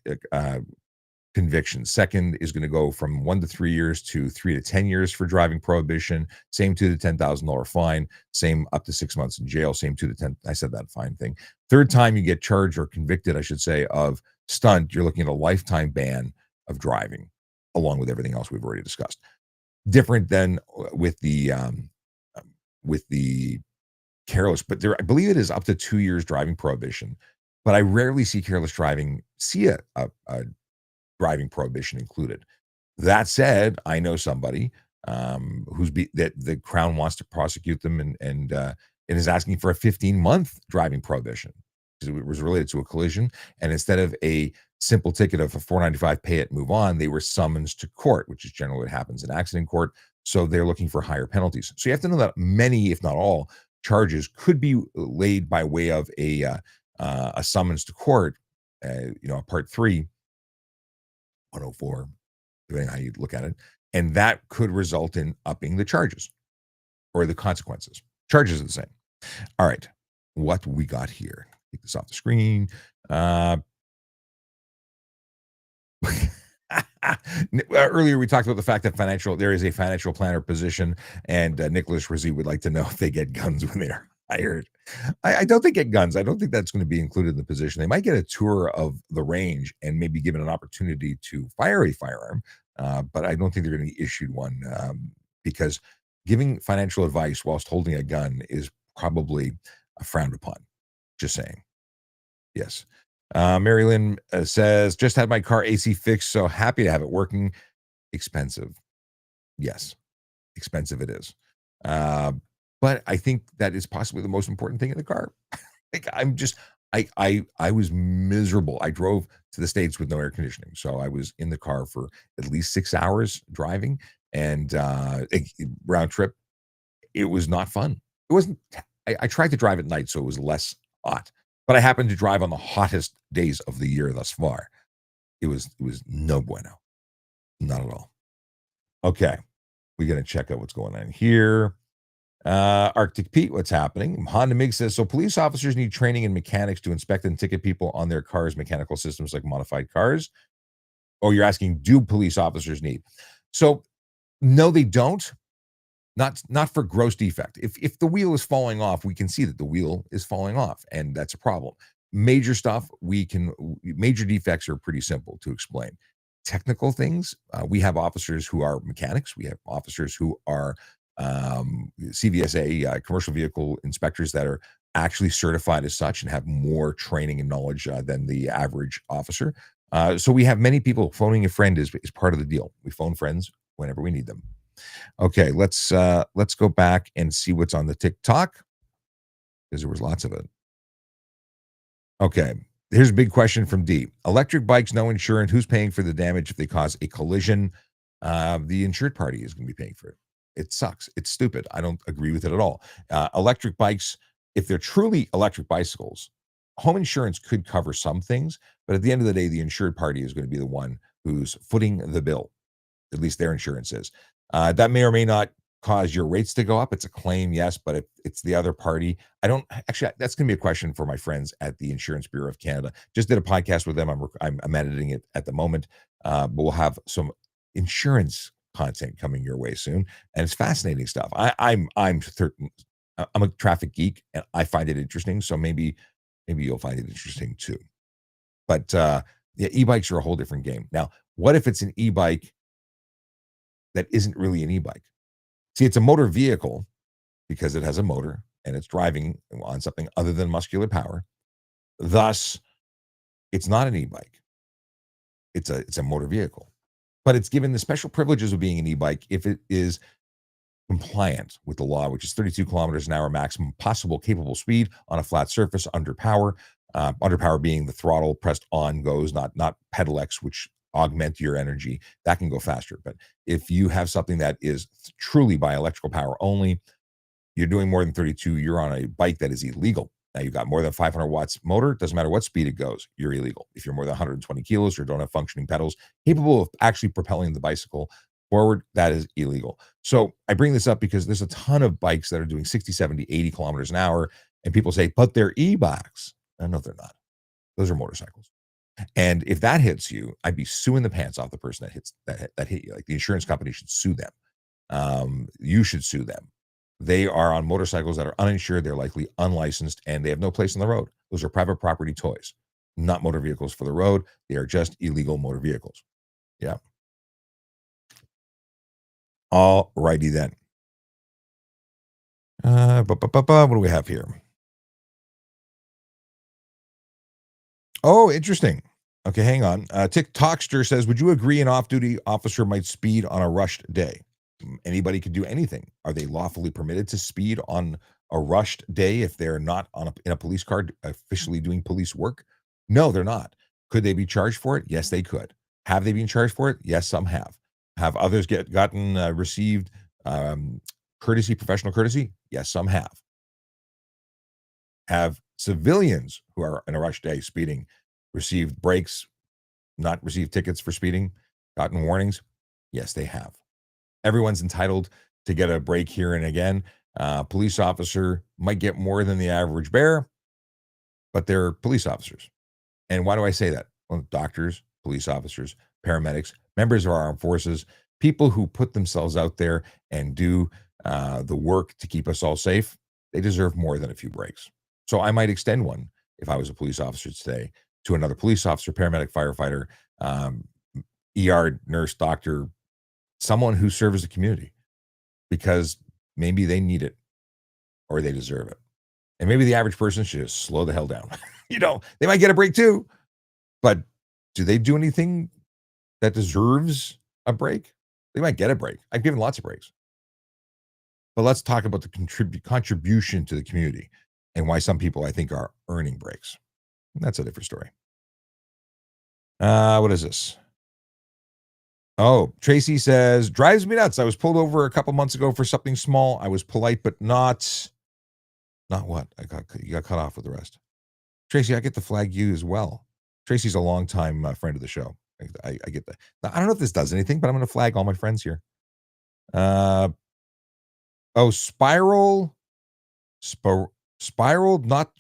conviction. Second is going to go from 1 to 3 years to 3 to 10 years for driving prohibition. Same $2,000 to $10,000 fine. Same up to 6 months in jail. Same 2 to 10. I said that fine thing. Third time you get charged or convicted, I should say, of stunt, you're looking at a lifetime ban of driving, along with everything else we've already discussed. Different than with the careless, but I believe it is up to 2 years driving prohibition. But I rarely see careless driving see a driving prohibition included. That said, I know somebody that the Crown wants to prosecute them and It is asking for a 15-month driving prohibition because it was related to a collision. And instead of a simple ticket of a 495, pay it, move on, they were summons to court, which is generally what happens in accident court. So they're looking for higher penalties. So you have to know that many, if not all, charges could be laid by way of a summons to court, a part 3, 104, depending on how you look at it. And that could result in upping the charges or the consequences. Charges are the same. All right. What we got here? Take this off the screen. Earlier, we talked about the fact that there is a financial planner position, and Nicholas Rizzi would like to know if they get guns when they're hired. I don't think they get guns. I don't think that's going to be included in the position. They might get a tour of the range and maybe given an opportunity to fire a firearm, but I don't think they're going to be issued one because giving financial advice whilst holding a gun is probably frowned upon. Just saying. Yes. Mary Lynn says, just had my car AC fixed, so happy to have it working. Expensive. Yes, expensive it is. But I think that is possibly the most important thing in the car. Like I was miserable. I drove to the States with no air conditioning. So I was in the car for at least 6 hours driving and round trip. It was not fun. It wasn't, I tried to drive at night, so it was less hot. But I happened to drive on the hottest days of the year thus far. It was no bueno. Not at all. Okay. We're going to check out what's going on here. Arctic Pete, what's happening? Honda Mig says, so police officers need training and mechanics to inspect and ticket people on their cars' mechanical systems like modified cars. Oh, you're asking, do police officers need? So, no, they don't. Not for gross defect. If the wheel is falling off, we can see that the wheel is falling off, and that's a problem. Major stuff, major defects are pretty simple to explain. Technical things, we have officers who are mechanics. We have officers who are CVSA, commercial vehicle inspectors that are actually certified as such and have more training and knowledge than the average officer. So we have many people. Phoning a friend is part of the deal. We phone friends whenever we need them. Okay, let's go back and see what's on the TikTok because there was lots of it. Okay, here's a big question from D. Electric bikes, no insurance. Who's paying for the damage if they cause a collision? The insured party is going to be paying for it. It sucks. It's stupid. I don't agree with it at all. Electric bikes, if they're truly electric bicycles, home insurance could cover some things, but at the end of the day, the insured party is going to be the one who's footing the bill. At least their insurance is. That may or may not cause your rates to go up. It's a claim, yes, but if it's the other party, I don't actually. That's going to be a question for my friends at the Insurance Bureau of Canada. Just did a podcast with them. I'm editing it at the moment, but we'll have some insurance content coming your way soon, and it's fascinating stuff. I'm a traffic geek, and I find it interesting. So maybe you'll find it interesting too. But yeah, e-bikes are a whole different game. Now, what if it's an e-bike that isn't really an e-bike? See, it's a motor vehicle because it has a motor and it's driving on something other than muscular power. Thus, it's not an e-bike. It's a motor vehicle. But it's given the special privileges of being an e-bike if it is compliant with the law, which is 32 kilometers an hour maximum possible capable speed on a flat surface under power. Under power being the throttle pressed on goes, not pedal X, which augment your energy. That can go faster. But if you have something that is truly by electrical power only, you're doing more than 32, you're on a bike that is illegal. Now you've got more than 500 watts motor, doesn't matter what speed it goes, you're illegal. If you're more than 120 kilos or don't have functioning pedals capable of actually propelling the bicycle forward, that is illegal. So I bring this up because there's a ton of bikes that are doing 60, 70, 80 kilometers an hour. And people say, but they're e-bikes. No, they're not. Those are motorcycles. And if that hits you, I'd be suing the pants off the person that hit you. Like the insurance company should sue them. You should sue them. They are on motorcycles that are uninsured. They're likely unlicensed and they have no place on the road. Those are private property toys, not motor vehicles for the road. They are just illegal motor vehicles. Yeah. All righty then. What do we have here? Oh, interesting. Okay, hang on. TikTokster says, would you agree an off-duty officer might speed on a rushed day? Anybody could do anything. Are they lawfully permitted to speed on a rushed day if they're not in a police car officially doing police work? No, they're not. Could they be charged for it? Yes, they could. Have they been charged for it? Yes, some have. Have others received courtesy, professional courtesy? Yes, some have. Have civilians who are in a rush day speeding received breaks, not received tickets for speeding, gotten warnings? Yes, they have. Everyone's entitled to get a break here and again. Police officer might get more than the average bear, but they're police officers. And why do I say that? Well, doctors, police officers, paramedics, members of our armed forces, people who put themselves out there and do the work to keep us all safe, they deserve more than a few breaks. So I might extend one if I was a police officer today to another police officer, paramedic, firefighter, ER nurse, doctor, someone who serves the community, because maybe they need it or they deserve it. And maybe the average person should just slow the hell down. They might get a break too, but do they do anything that deserves a break? They might get a break. I've given lots of breaks. But let's talk about the contribution to the community and why some people, I think, are earning breaks. That's a different story. What is this? Oh, Tracy says, drives me nuts. I was pulled over a couple months ago for something small. I was polite, but not what? You got cut off with the rest. Tracy, I get to flag you as well. Tracy's a longtime friend of the show. I get that. Now, I don't know if this does anything, but I'm going to flag all my friends here. Spiraled not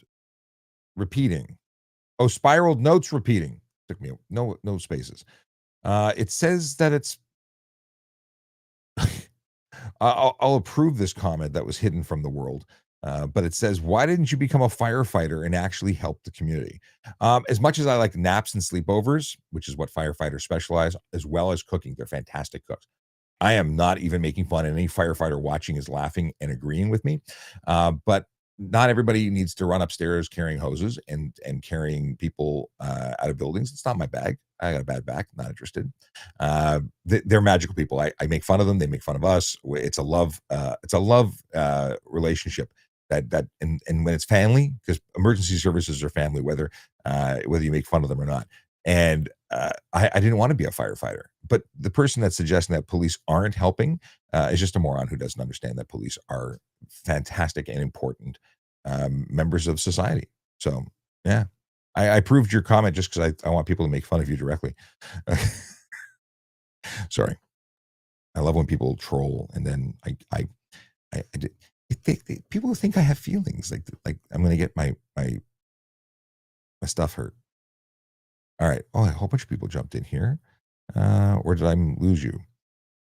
repeating. Oh, spiraled notes repeating. Took me no spaces. It says that it's I'll approve this comment that was hidden from the world. But it says, why didn't you become a firefighter and actually help the community? As much as I like naps and sleepovers, which is what firefighters specialize, as well as cooking, they're fantastic cooks. I am not even making fun, and any firefighter watching is laughing and agreeing with me. But not everybody needs to run upstairs carrying hoses and carrying people out of buildings. It's not my bag. I got a bad back. Not interested. They're magical people. I make fun of them. They make fun of us. It's a love. Relationship. That and when it's family, because emergency services are family, whether you make fun of them or not. And I didn't want to be a firefighter, but the person that's suggesting that police aren't helping is just a moron who doesn't understand that police are fantastic and important members of society. So yeah, I proved your comment just because I want people to make fun of you directly. Sorry, I love when people troll, and then I people think I have feelings, like I'm going to get my stuff hurt. All right. Oh, a whole bunch of people jumped in here. Or did I lose you?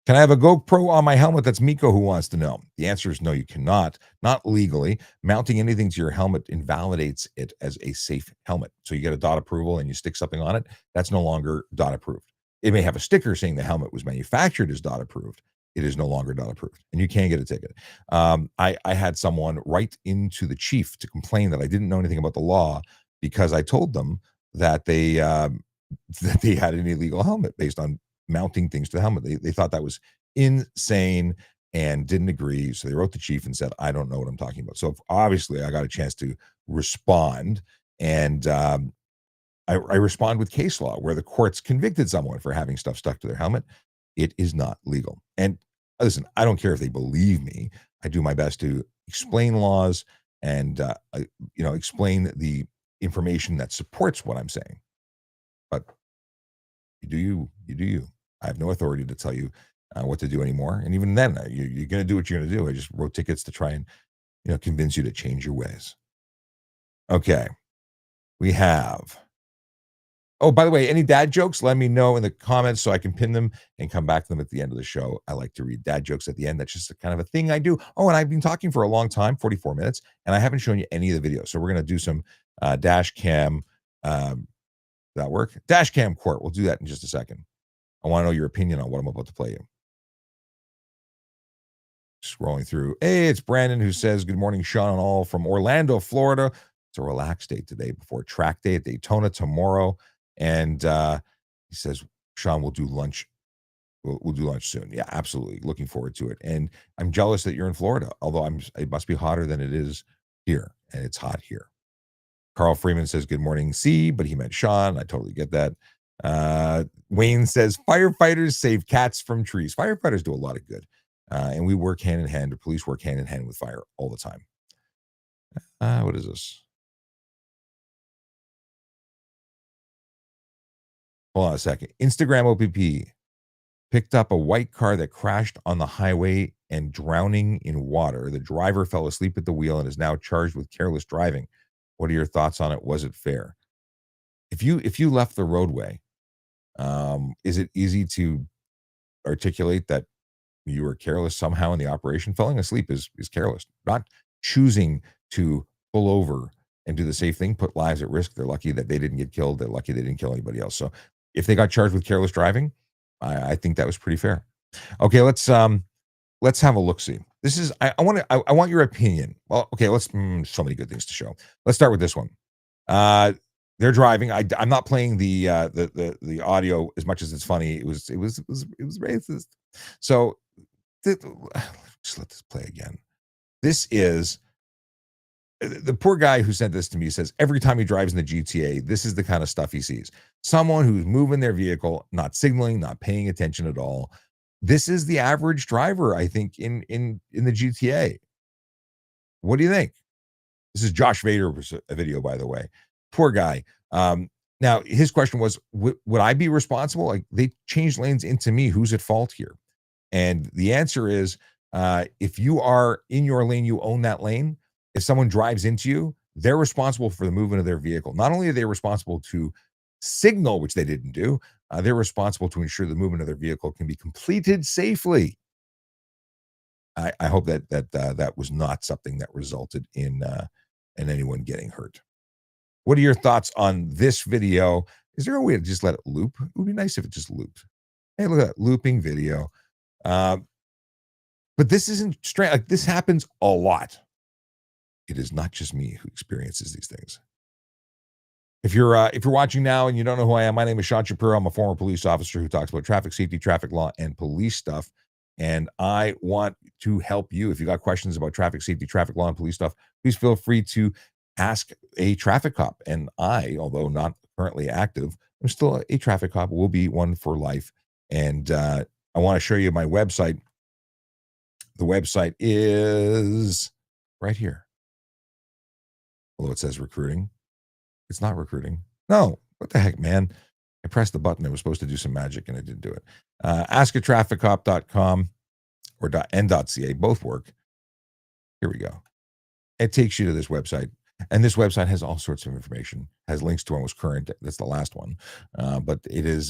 Can I have a GoPro on my helmet? That's Miko who wants to know. The answer is no, you cannot. Not legally. Mounting anything to your helmet invalidates it as a safe helmet. So you get a DOT approval and you stick something on it, that's no longer DOT approved. It may have a sticker saying the helmet was manufactured as DOT approved. It is no longer DOT approved, and you can't get a ticket. I had someone write into the chief to complain that I didn't know anything about the law because I told them that they had an illegal helmet based on mounting things to the helmet. They thought that was insane and didn't agree. So they wrote the chief and said, I don't know what I'm talking about. So obviously I got a chance to respond, and I respond with case law where the courts convicted someone for having stuff stuck to their helmet. It is not legal. And listen, I don't care if they believe me. I do my best to explain laws and explain the information that supports what I'm saying. But you do you. I have no authority to tell you what to do anymore. And even then, you're going to do what you're going to do. I just wrote tickets to try and convince you to change your ways. Okay, we have. Oh, by the way, any dad jokes? Let me know in the comments so I can pin them and come back to them at the end of the show. I like to read dad jokes at the end. That's just a kind of a thing I do. Oh, and I've been talking for a long time, 44 minutes, and I haven't shown you any of the videos. So we're going to do some dash cam. Does that work? Dash cam court. We'll do that in just a second. I want to know your opinion on what I'm about to play you. Scrolling through. Hey, it's Brandon who says, good morning, Sean and all from Orlando, Florida. It's a relaxed day today before track day at Daytona tomorrow. And he says, Sean will do lunch. We'll do lunch soon. Yeah, absolutely. Looking forward to it. And I'm jealous that you're in Florida, although it must be hotter than it is here, and it's hot here. Carl Freeman says, good morning, C, but he meant Sean. I totally get that. Wayne says, firefighters save cats from trees. Firefighters do a lot of good. And we work hand in hand, the police work hand in hand with fire all the time. What is this? Hold on a second. Instagram OPP picked up a white car that crashed on the highway and drowning in water. The driver fell asleep at the wheel and is now charged with careless driving. What are your thoughts on it? Was it fair? If you left the roadway, is it easy to articulate that you were careless somehow in the operation? Falling asleep is careless. Not choosing to pull over and do the safe thing, put lives at risk. They're lucky that they didn't get killed. They're lucky they didn't kill anybody else. So if they got charged with careless driving, I think that was pretty fair. Okay, let's have a look see. This is I want your opinion. Well, okay, let's so many good things to show. Let's start with this one. They're driving. I'm not playing the audio as much as it's funny. It was racist. So just let this play again. This is the poor guy who sent this to me says every time he drives in the GTA, this is the kind of stuff he sees. Someone who's moving their vehicle, not signaling, not paying attention at all. This is the average driver, I think, in the GTA. What do you think? This is Josh Vader's a video, by the way. Poor guy. Now, his question was, would I be responsible? Like, they changed lanes into me. Who's at fault here? And the answer is, if you are in your lane, you own that lane. If someone drives into you, they're responsible for the movement of their vehicle. Not only are they responsible to signal, which they didn't do, they're responsible to ensure the movement of their vehicle can be completed safely. I hope that was not something that resulted in anyone getting hurt. What are your thoughts on this video? Is there a way to just let it loop? It would be nice if it just looped. Hey, look at that looping video. But this isn't straight. Like, this happens a lot. It is not just me who experiences these things. If you're watching now and you don't know who I am, my name is Sean Shapiro. I'm a former police officer who talks about traffic safety, traffic law, and police stuff. And I want to help you. If you got questions about traffic safety, traffic law, and police stuff, please feel free to ask a traffic cop. And I, although not currently active, I'm still a traffic cop, will be one for life. And I want to show you my website. The website is right here. Although it says recruiting. It's not recruiting. No, what the heck, man? I pressed the button. It was supposed to do some magic and it didn't do it. Askatrafficcop.com or .n.ca, both work. Here we go. It takes you to this website. And this website has all sorts of information, has links to almost current. That's the last one. But it is,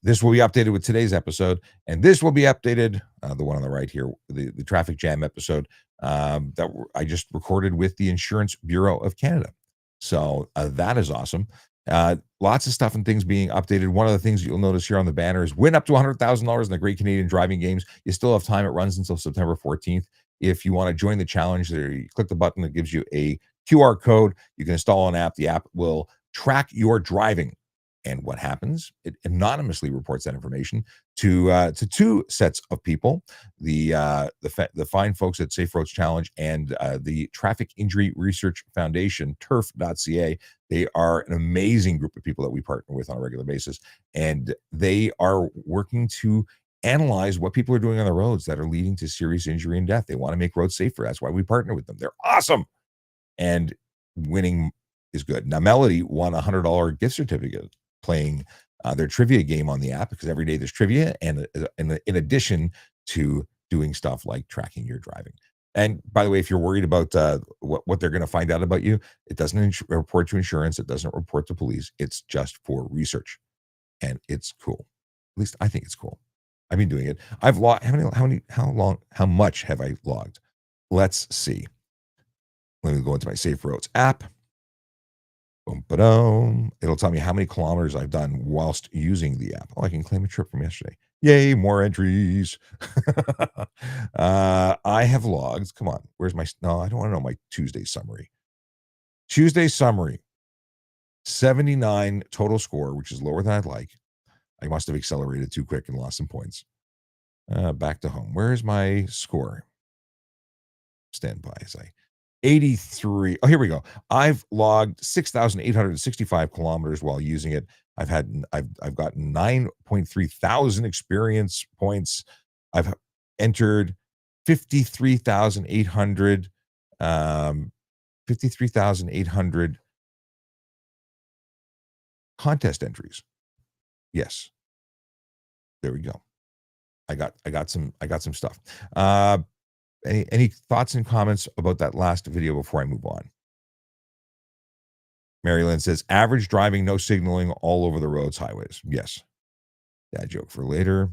this will be updated with today's episode. And this will be updated, the one on the right here, the traffic jam episode that I just recorded with the Insurance Bureau of Canada. So that is awesome. Lots of stuff and things being updated. One of the things you'll notice here on the banner is win up to $100,000 in the Great Canadian Driving Games. You still have time. It runs until September 14th. If you want to join the challenge, there you click the button that gives you a QR code. You can install an app. The app will track your driving. And what happens? It anonymously reports that information to two sets of people: the fine folks at Safe Roads Challenge and the Traffic Injury Research Foundation, TIRF.ca. They are an amazing group of people that we partner with on a regular basis, and they are working to analyze what people are doing on the roads that are leading to serious injury and death. They want to make roads safer. That's why we partner with them. They're awesome, and winning is good. Now, Melody won a $100 gift certificate playing their trivia game on the app, because every day there's trivia, and in addition to doing stuff like tracking your driving. And by the way, if you're worried about what they're going to find out about you, it doesn't report to insurance. It doesn't report to police. It's just for research, and it's cool. At least I think it's cool. I've been doing it. I've logged how much have I logged? Let's see. Let me go into my Safe Roads app. Boom, ba-dum. It'll tell me how many kilometers I've done whilst using the app. Oh, I can claim a trip from yesterday. Yay, more entries. I have logged. Come on. Where's my, no, I don't want to know my Tuesday summary. Tuesday summary, 79 total score, which is lower than I'd like. I must have accelerated too quick and lost some points. Back to home. Where's my score? Stand by as I 83. Oh, here we go. I've logged 6,865 kilometers while using it. I've gotten 9.3 thousand experience points. I've entered 53,800 um 53,800 contest entries. Yes, there we go. I got some stuff. Any thoughts and comments about that last video before I move on? Marilyn says, average driving, no signaling all over the roads, highways. Yes. Dad joke for later.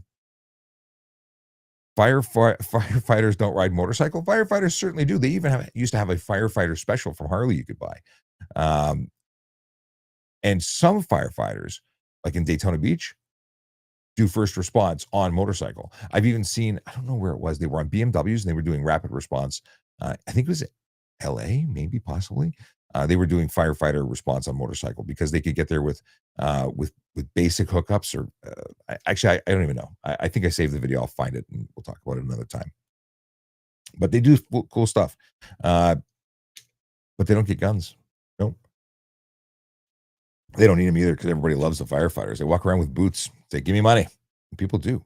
Firefighters don't ride motorcycle. Firefighters certainly do. They even used to have a firefighter special from Harley you could buy. And some firefighters, like in Daytona Beach, do first response on motorcycle. I've even seen, I don't know where it was. They were on BMWs and they were doing rapid response. I think it was LA, maybe possibly. They were doing firefighter response on motorcycle because they could get there with basic hookups or actually I don't even know. I think I saved the video. I'll find it and we'll talk about it another time. But they do cool stuff. But they don't get guns. Nope. They don't need them either because everybody loves the firefighters. They walk around with boots. Say, give me money. And people do.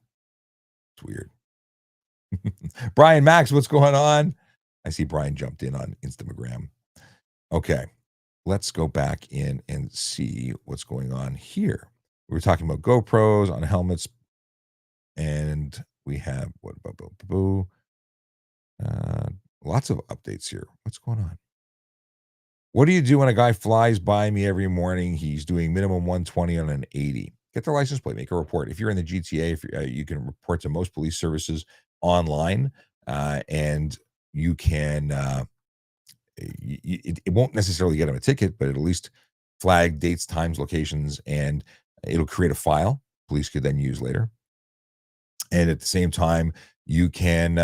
It's weird. Brian Max, what's going on? I see Brian jumped in on Instagram. Okay, let's go back in and see what's going on here. We were talking about GoPros on helmets, and we have lots of updates here. What's going on? What do you do when a guy flies by me every morning? He's doing minimum 120 on an 80. Get their license plate, make a report. If you're in the GTA, if you can report to most police services online, and you can. It won't necessarily get him a ticket, but it'll at least flag dates, times, locations, and it'll create a file police could then use later. And at the same time, you can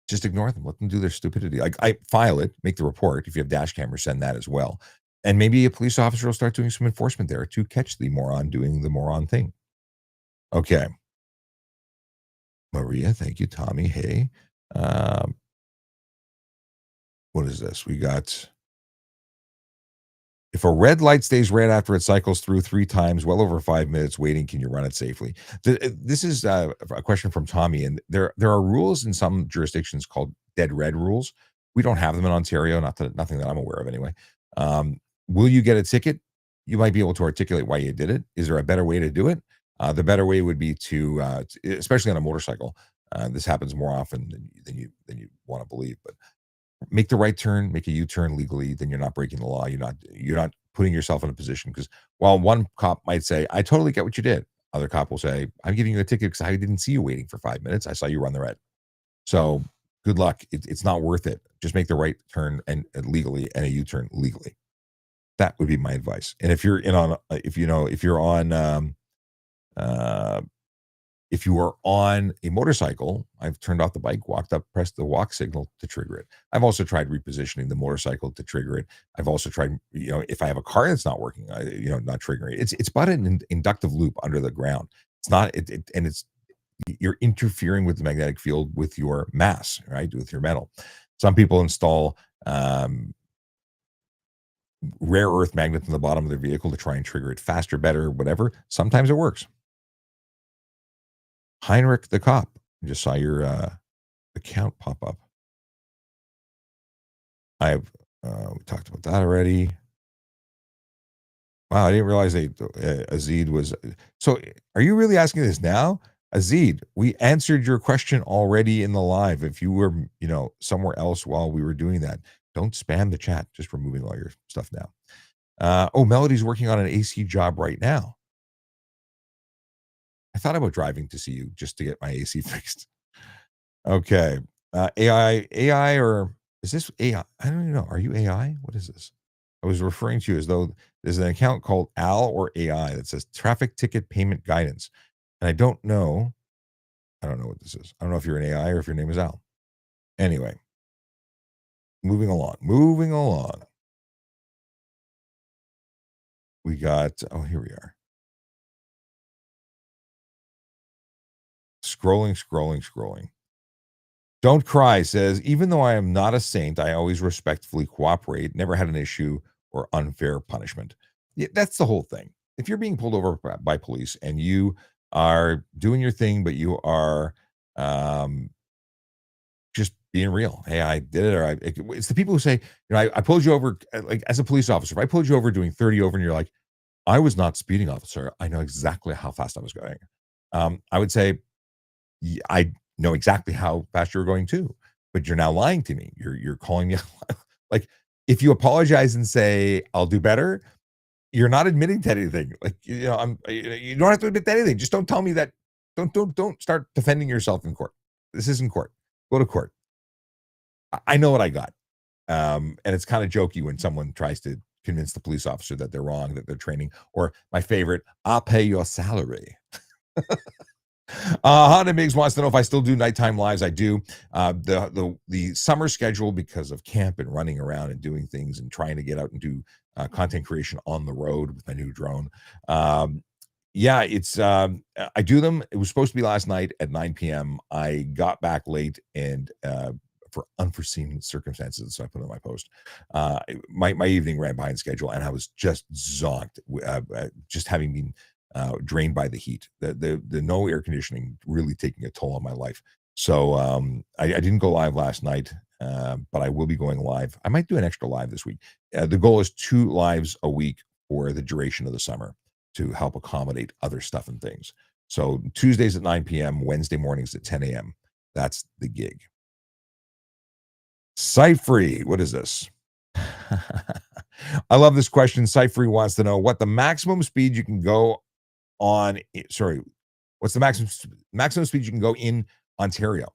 just ignore them, let them do their stupidity. Like I file it, make the report. If you have dash cameras, send that as well. And maybe a police officer will start doing some enforcement there to catch the moron doing the moron thing. Okay. Maria, thank you. Tommy, hey. What is this? We got, if a red light stays red after it cycles through 3 times, well over 5 minutes waiting, can you run it safely? This is a question from Tommy, and there are rules in some jurisdictions called dead red rules. We don't have them in Ontario, nothing that I'm aware of anyway. Will you get a ticket? You might be able to articulate why you did it. Is there a better way to do it? The better way would be to, especially on a motorcycle. This happens more often than you want to believe, but make the right turn, make a U-turn legally, then you're not breaking the law. You're not putting yourself in a position, because while one cop might say, I totally get what you did, other cop will say, I'm giving you a ticket because I didn't see you waiting for 5 minutes. I saw you run the red. So good luck. It's not worth it. Just make the right turn and legally, and a U-turn legally. That would be my advice. And if you're if you're on if you are on a motorcycle, I've turned off the bike, walked up, pressed the walk signal to trigger it. I've also tried repositioning the motorcycle to trigger it. I've also tried, if I have a car that's not working, not triggering it. It's about an inductive loop under the ground. It's not, and it's, you're interfering with the magnetic field with your mass, right? With your metal. Some people install rare earth magnets in the bottom of their vehicle to try and trigger it faster, better, whatever. Sometimes it works. Heinrich the cop. I just saw your account pop up. We talked about that already. Wow, I didn't realize Azid was. So, are you really asking this now, Azid? We answered your question already in the live. If you were, somewhere else while we were doing that, don't spam the chat. Just removing all your stuff now. Melody's working on an AC job right now. I thought about driving to see you just to get my AC fixed. Okay. AI, or is this AI? I don't even know. Are you AI? What is this? I was referring to you as though there's an account called AL or AI that says traffic ticket payment guidance. And I don't know what this is. I don't know if you're an AI or if your name is Al. Anyway, moving along. We got, here we are. Scrolling. Don't Cry says, even though I am not a saint, I always respectfully cooperate, never had an issue or unfair punishment. Yeah, that's the whole thing. If you're being pulled over by police and you are doing your thing, but you are um, just being real. Hey, I did it. It's the people who say, I pulled you over, like as a police officer, if I pulled you over doing 30 over and you're like, I was not speeding, officer. I know exactly how fast I was going. I would say, I know exactly how fast you're going too, but you're now lying to me. You're calling me like if you apologize and say I'll do better, you're not admitting to anything. Like you don't have to admit to anything. Just don't tell me that. Don't start defending yourself in court. This isn't court. Go to court. I know what I got. And it's kind of jokey when someone tries to convince the police officer that they're wrong, that they're training, or my favorite, I'll pay your salary. Honda Migs wants to know if I still do nighttime lives. I do. The summer schedule, because of camp and running around and doing things and trying to get out and do content creation on the road with my new drone. It's I do them. It was supposed to be last night at 9 p.m. I got back late and for unforeseen circumstances, so I put it on my post. My evening ran behind schedule, and I was just zonked, just having been drained by the heat. The no air conditioning really taking a toll on my life. So I didn't go live last night, but I will be going live. I might do an extra live this week. The goal is 2 lives a week for the duration of the summer to help accommodate other stuff and things. So Tuesdays at 9 p.m., Wednesday mornings at 10 a.m. That's the gig. Site Free, what is this? I love this question. Site Free wants to know what the maximum speed you can go on. What's the maximum speed you can go in Ontario?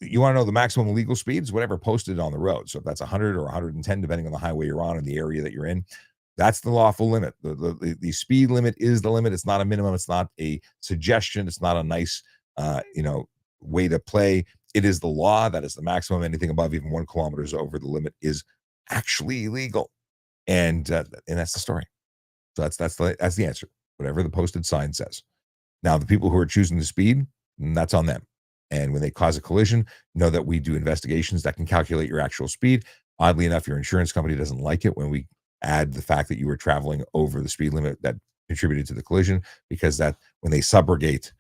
You want to know the maximum legal speeds? Whatever posted on the road. So if that's 100 or 110, depending on the highway you're on and the area that you're in, that's the lawful limit. The speed limit is the limit. It's not a minimum. It's not a suggestion. It's not a nice, way to play. It is the law. That is the maximum. Anything above even 1 kilometers over the limit is actually illegal, and that's the story. So that's the answer. Whatever the posted sign says. Now, the people who are choosing the speed, that's on them. And when they cause a collision, know that we do investigations that can calculate your actual speed. Oddly enough, your insurance company doesn't like it when we add the fact that you were traveling over the speed limit that contributed to the collision, because that when they subrogate,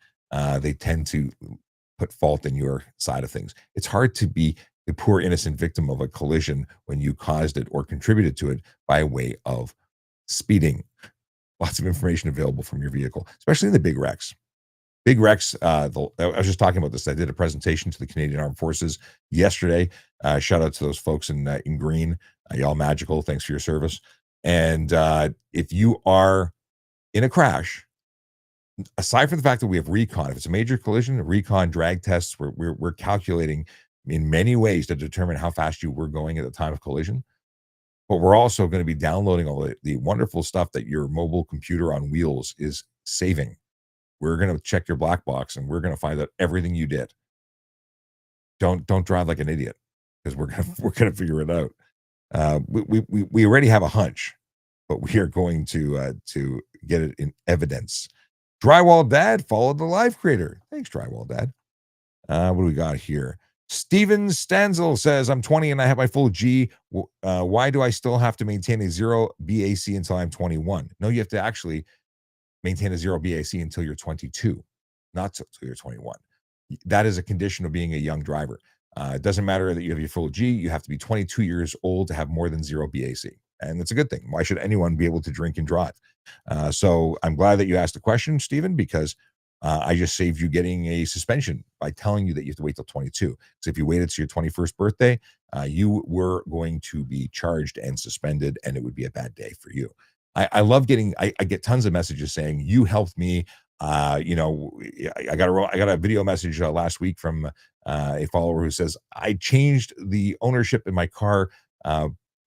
they tend to put fault in your side of things. It's hard to be the poor innocent victim of a collision when you caused it or contributed to it by way of speeding. Lots of information available from your vehicle, especially in the big wrecks. Big wrecks. I was just talking about this. I did a presentation to the Canadian Armed Forces yesterday. Shout out to those folks in green. Y'all magical. Thanks for your service. And if you are in a crash, aside from the fact that we have recon, if it's a major collision, recon drag tests, we're calculating in many ways to determine how fast you were going at the time of collision. But we're also going to be downloading all the wonderful stuff that your mobile computer on wheels is saving. We're going to check your black box, and we're going to find out everything you did. Don't drive like an idiot, because we're going to figure it out. We already have a hunch, but we are going to get it in evidence. Drywall Dad followed the live creator. Thanks, Drywall Dad. What do we got here? Steven Stanzel says, I'm 20 and I have my full G. Why do I still have to maintain a 0 BAC until I'm 21? No, you have to actually maintain a 0 BAC until you're 22, not until you're 21. That is a condition of being a young driver. It doesn't matter that you have your full G. You have to be 22 years old to have more than 0 BAC. And that's a good thing. Why should anyone be able to drink and drive? So I'm glad that you asked the question, Stephen, because I just saved you getting a suspension by telling you that you have to wait till 22. Because if you waited to your 21st birthday, you were going to be charged and suspended, and it would be a bad day for you. I love getting, I get tons of messages saying, you helped me. I got a video message last week from a follower who says, I changed the ownership in my car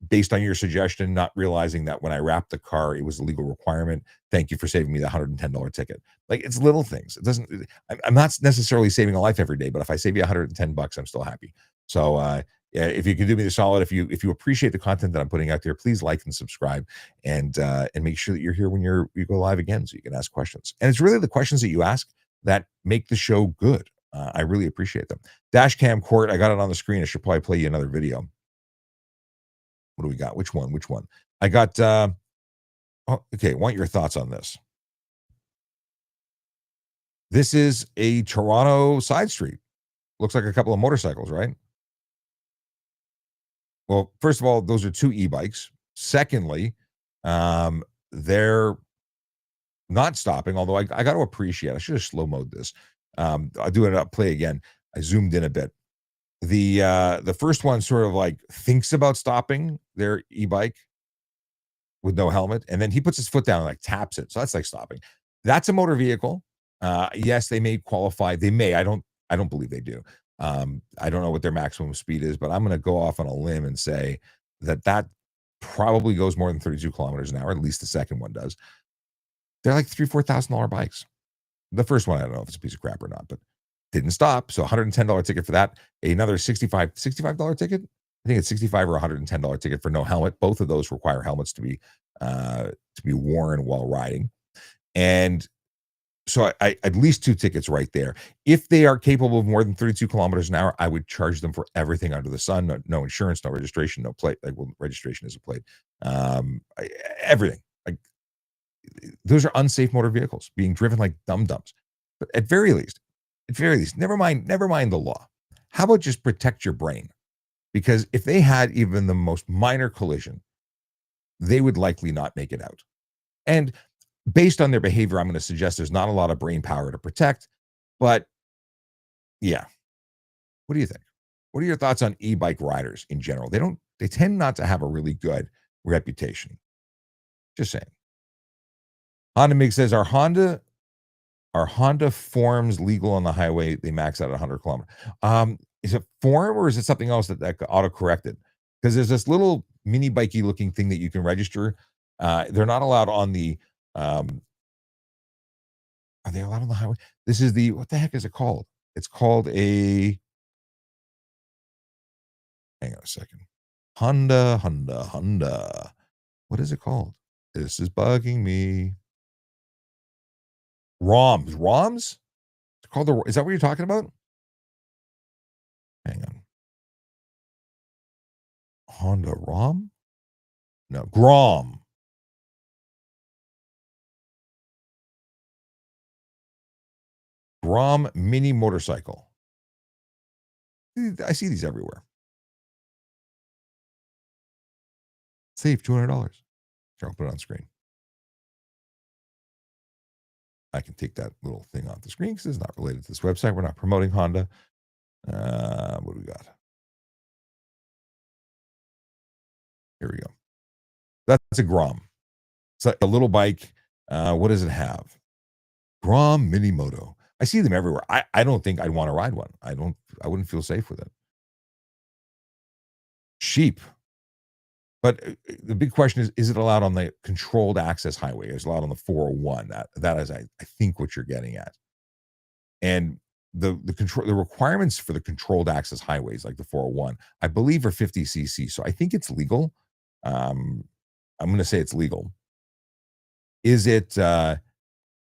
based on your suggestion, not realizing that when I wrapped the car, it was a legal requirement. Thank you for saving me the $110 ticket. Like, it's little things. It doesn't, I'm not necessarily saving a life every day, but if I save you $110, I'm still happy. So, if you can do me the solid, if you appreciate the content that I'm putting out there, please like and subscribe, and make sure that you're here when you go live again, so you can ask questions. And it's really the questions that you ask that make the show good. I really appreciate them. Dashcam Court, I got it on the screen. I should probably play you another video. What do we got? Which one? Which one? I got okay, want your thoughts on this. This is a Toronto side street. Looks like a couple of motorcycles, right? Well, first of all, those are two e-bikes. Secondly, they're not stopping, although I got to appreciate, I should have slow mode this. I'll do it up, play again. I zoomed in a bit. The first one sort of like thinks about stopping their e-bike with no helmet, and then he puts his foot down and like taps it. So that's like stopping. That's a motor vehicle. Yes, they may qualify. They may. I don't believe they do. I don't know what their maximum speed is, but I'm going to go off on a limb and say that probably goes more than 32 kilometers an hour. At least the second one does. They're like $3,000-$4,000 bikes. The first one, I don't know if it's a piece of crap or not, but didn't stop. So $110 ticket for that. Another $65 ticket. I think it's $65 or $110 ticket for no helmet. Both of those require helmets to be worn while riding. And so I at least 2 tickets right there. If they are capable of more than 32 kilometers an hour, I would charge them for everything under the sun. No insurance, no registration, no plate. Like, well, registration is a plate. Everything. Like, those are unsafe motor vehicles being driven like dum-dums. But at very least, never mind the law. How about just protect your brain? Because if they had even the most minor collision, they would likely not make it out. And based on their behavior, I'm going to suggest there's not a lot of brain power to protect. But yeah, what do you think? What are your thoughts on e-bike riders in general? They tend not to have a really good reputation. Just saying. Honda Mig says, are Honda forms legal on the highway? They max out at 100 kilometers. Is it form or is it something else that auto-corrected? Because there's this little mini bikey looking thing that you can register. They're not allowed on the are they allowed on the highway? This is what the heck is it called? It's called hang on a second. Honda. What is it called? This is bugging me. ROMs? It's called is that what you're talking about? Hang on. Honda ROM? No, GROM. GROM mini motorcycle. I see these everywhere. Save $200. Sure, I'll put it on screen. I can take that little thing off the screen because it's not related to this website. We're not promoting Honda. What do we got? Here we go. That's a GROM. It's like a little bike. What does it have? GROM Mini Moto. I see them everywhere. I don't think I'd want to ride one. I wouldn't feel safe with it. Cheap. But the big question is it allowed on the controlled access highway? Is it allowed on the 401? That is, I think, what you're getting at. And the requirements for the controlled access highways, like the 401, I believe are 50 cc. So I think it's legal. I'm going to say it's legal. Is it a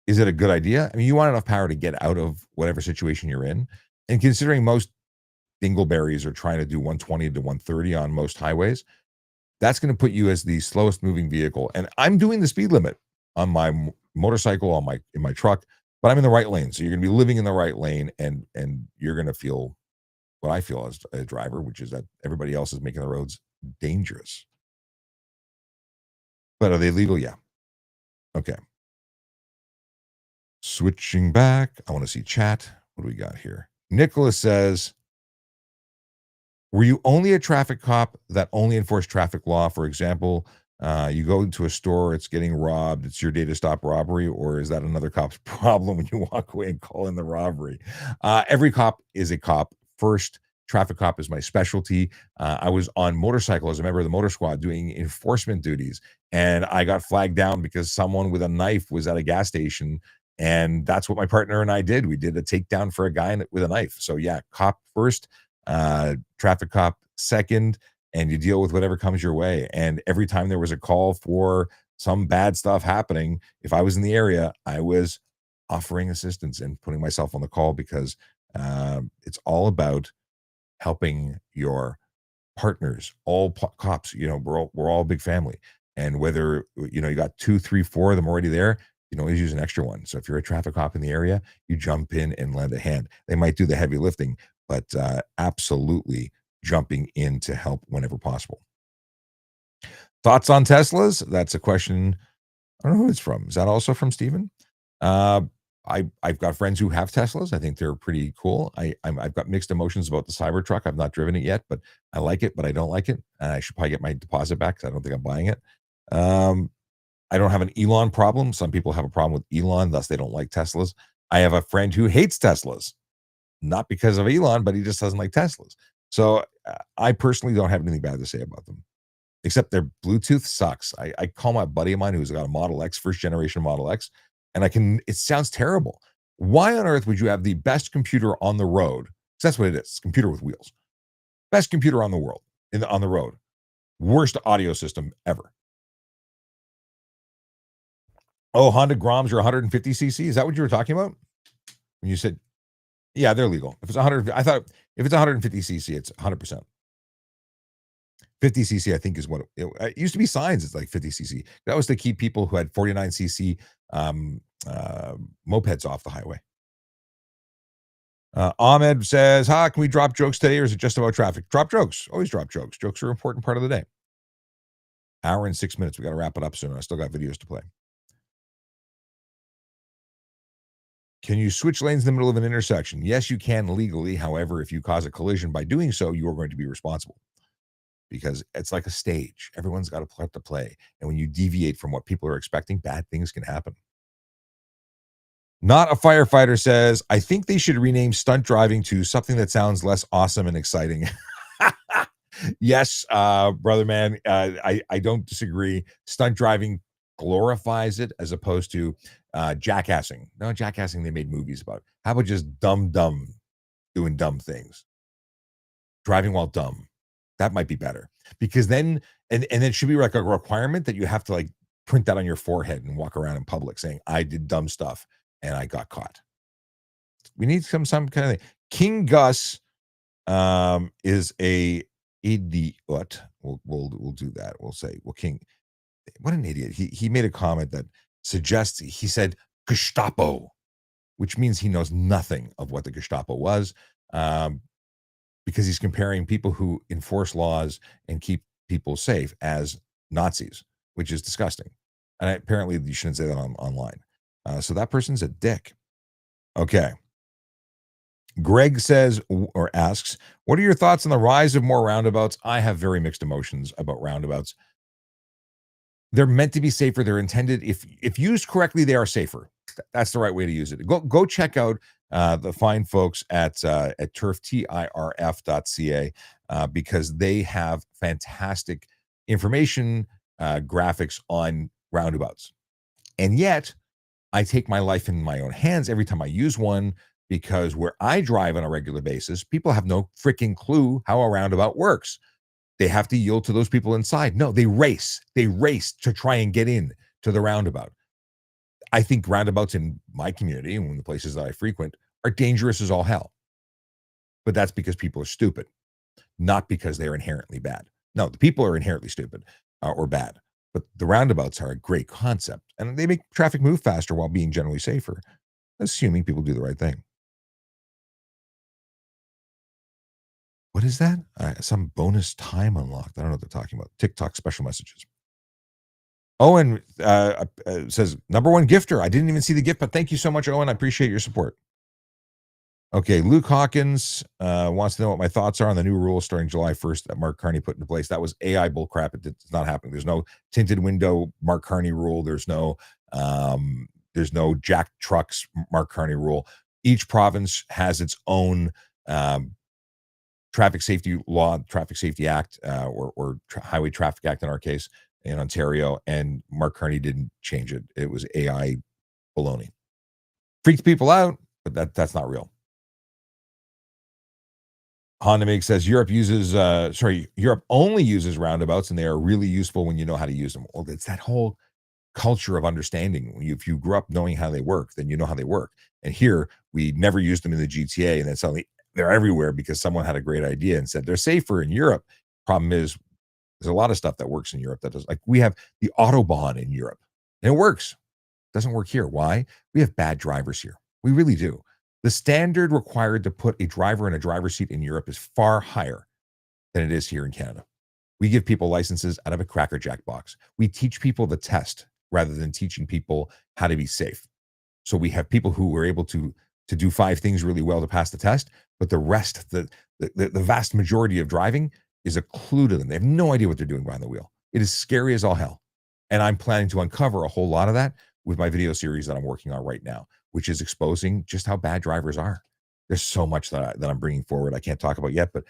good idea? I mean, you want enough power to get out of whatever situation you're in. And considering most dingleberries are trying to do 120 to 130 on most highways, that's going to put you as the slowest moving vehicle. And I'm doing the speed limit on my motorcycle, in my truck, but I'm in the right lane. So you're going to be living in the right lane, and you're going to feel what I feel as a driver, which is that everybody else is making the roads dangerous. But are they legal? Yeah. Okay. Switching back. I want to see chat. What do we got here? Nicholas says, were you only a traffic cop that only enforced traffic law? For example, you go into a store, it's getting robbed, it's your day to stop robbery, or is that another cop's problem when you walk away and call in the robbery? Every cop is a cop. First, traffic cop is my specialty. I was on motorcycle as a member of the motor squad doing enforcement duties, and I got flagged down because someone with a knife was at a gas station, and that's what my partner and I did. We did a takedown for a guy with a knife. So yeah, cop first, traffic cop second, and you deal with whatever comes your way. And every time there was a call for some bad stuff happening, if I was in the area, I was offering assistance and putting myself on the call because it's all about helping your partners, cops. We're all a big family, and whether you got 2, 3, 4 of them already there, you can always use an extra one. So if you're a traffic cop in the area, you jump in and lend a hand. They might do the heavy lifting, but absolutely jumping in to help whenever possible. Thoughts on Teslas? That's a question. I don't know who it's from. Is that also from Steven? I've got friends who have Teslas. I think they're pretty cool. I've got mixed emotions about the Cybertruck. I've not driven it yet, but I like it, but I don't like it. And I should probably get my deposit back because I don't think I'm buying it. I don't have an Elon problem. Some people have a problem with Elon, thus they don't like Teslas. I have a friend who hates Teslas, not because of Elon, but he just doesn't like Teslas. So I personally don't have anything bad to say about them, except their Bluetooth sucks. I call my buddy of mine who's got a Model X, first generation Model X, and it sounds terrible. Why on earth would you have the best computer on the road? Because that's what it is, computer with wheels. Best computer on the world, on the road. Worst audio system ever. Oh, Honda Groms are 150cc. Is that what you were talking about? When you said, yeah, they're legal. If it's 100, I thought if it's 150cc, it's 100%. 50cc, I think, is what it used to be. Signs, it's like 50cc. That was to keep people who had 49cc mopeds off the highway. Ahmed says, can we drop jokes today, or is it just about traffic? Drop jokes. Always drop jokes. Jokes are an important part of the day. Hour and 6 minutes. We got to wrap it up soon. I still got videos to play. Can you switch lanes in the middle of an intersection? Yes, you can legally. However, if you cause a collision by doing so, you are going to be responsible, because it's like a stage. Everyone's got a part to play. And when you deviate from what people are expecting, bad things can happen. Not a firefighter says, I think they should rename stunt driving to something that sounds less awesome and exciting. Yes, brother man, I don't disagree. Stunt driving glorifies it as opposed to jackassing. No, jackassing they made movies about. How about just dumb doing dumb things? Driving while dumb. That might be better, because then and it should be like a requirement that you have to like print that on your forehead and walk around in public saying, I did dumb stuff and I got caught. We need some kind of thing. King Gus is a idiot. We'll do that. We'll say, well, King, what an idiot. He made a comment that suggests, he said Gestapo, which means he knows nothing of what the Gestapo was, because he's comparing people who enforce laws and keep people safe as Nazis, which is disgusting. And apparently you shouldn't say that online. So that person's a dick. Okay. Greg says, or asks, what are your thoughts on the rise of more roundabouts? I have very mixed emotions about roundabouts. They're meant to be safer. They're intended, if used correctly, they are safer. That's the right way to use it. Go check out the fine folks at turf, TIRF.ca, because they have fantastic information, graphics on roundabouts. And yet, I take my life in my own hands every time I use one, because where I drive on a regular basis, people have no freaking clue how a roundabout works. They have to yield to those people inside. No, they race. They race to try and get in to the roundabout. I think roundabouts in my community and the places that I frequent are dangerous as all hell. But that's because people are stupid, not because they're inherently bad. No, the people are inherently stupid or bad. But the roundabouts are a great concept, and they make traffic move faster while being generally safer, assuming people do the right thing. What is that? Some bonus time unlocked. I don't know what they're talking about. TikTok special messages. Owen says, number one gifter. I didn't even see the gift, but thank you so much, Owen. I appreciate your support. Okay, Luke Hawkins wants to know what my thoughts are on the new rules starting July 1st that Mark Carney put into place. That was AI bullcrap. It's not happening. There's no tinted window Mark Carney rule. There's no jack trucks Mark Carney rule. Each province has its own traffic safety law, Traffic Safety Act, or Highway Traffic Act in our case in Ontario, and Mark Carney didn't change it. It was AI baloney. Freaks people out, but that's not real. Honda Mig says Europe only uses roundabouts, and they are really useful when you know how to use them. Well, it's that whole culture of understanding. If you grew up knowing how they work, then you know how they work. And here we never used them in the GTA, and then suddenly they're everywhere because someone had a great idea and said they're safer in Europe. Problem is, there's a lot of stuff that works in Europe that does. Like we have the autobahn in Europe, and it works. Doesn't work here. Why? We have bad drivers here. We really do. The standard required to put a driver in a driver's seat in Europe is far higher than it is here in Canada. We give people licenses out of a Cracker Jack box. We teach people the test rather than teaching people how to be safe. So we have people who were able to do 5 things really well to pass the test, but the rest, the vast majority of driving is a clue to them. They have no idea what they're doing behind the wheel. It is scary as all hell. And I'm planning to uncover a whole lot of that with my video series that I'm working on right now, which is exposing just how bad drivers are. There's so much that I'm bringing forward I can't talk about yet, but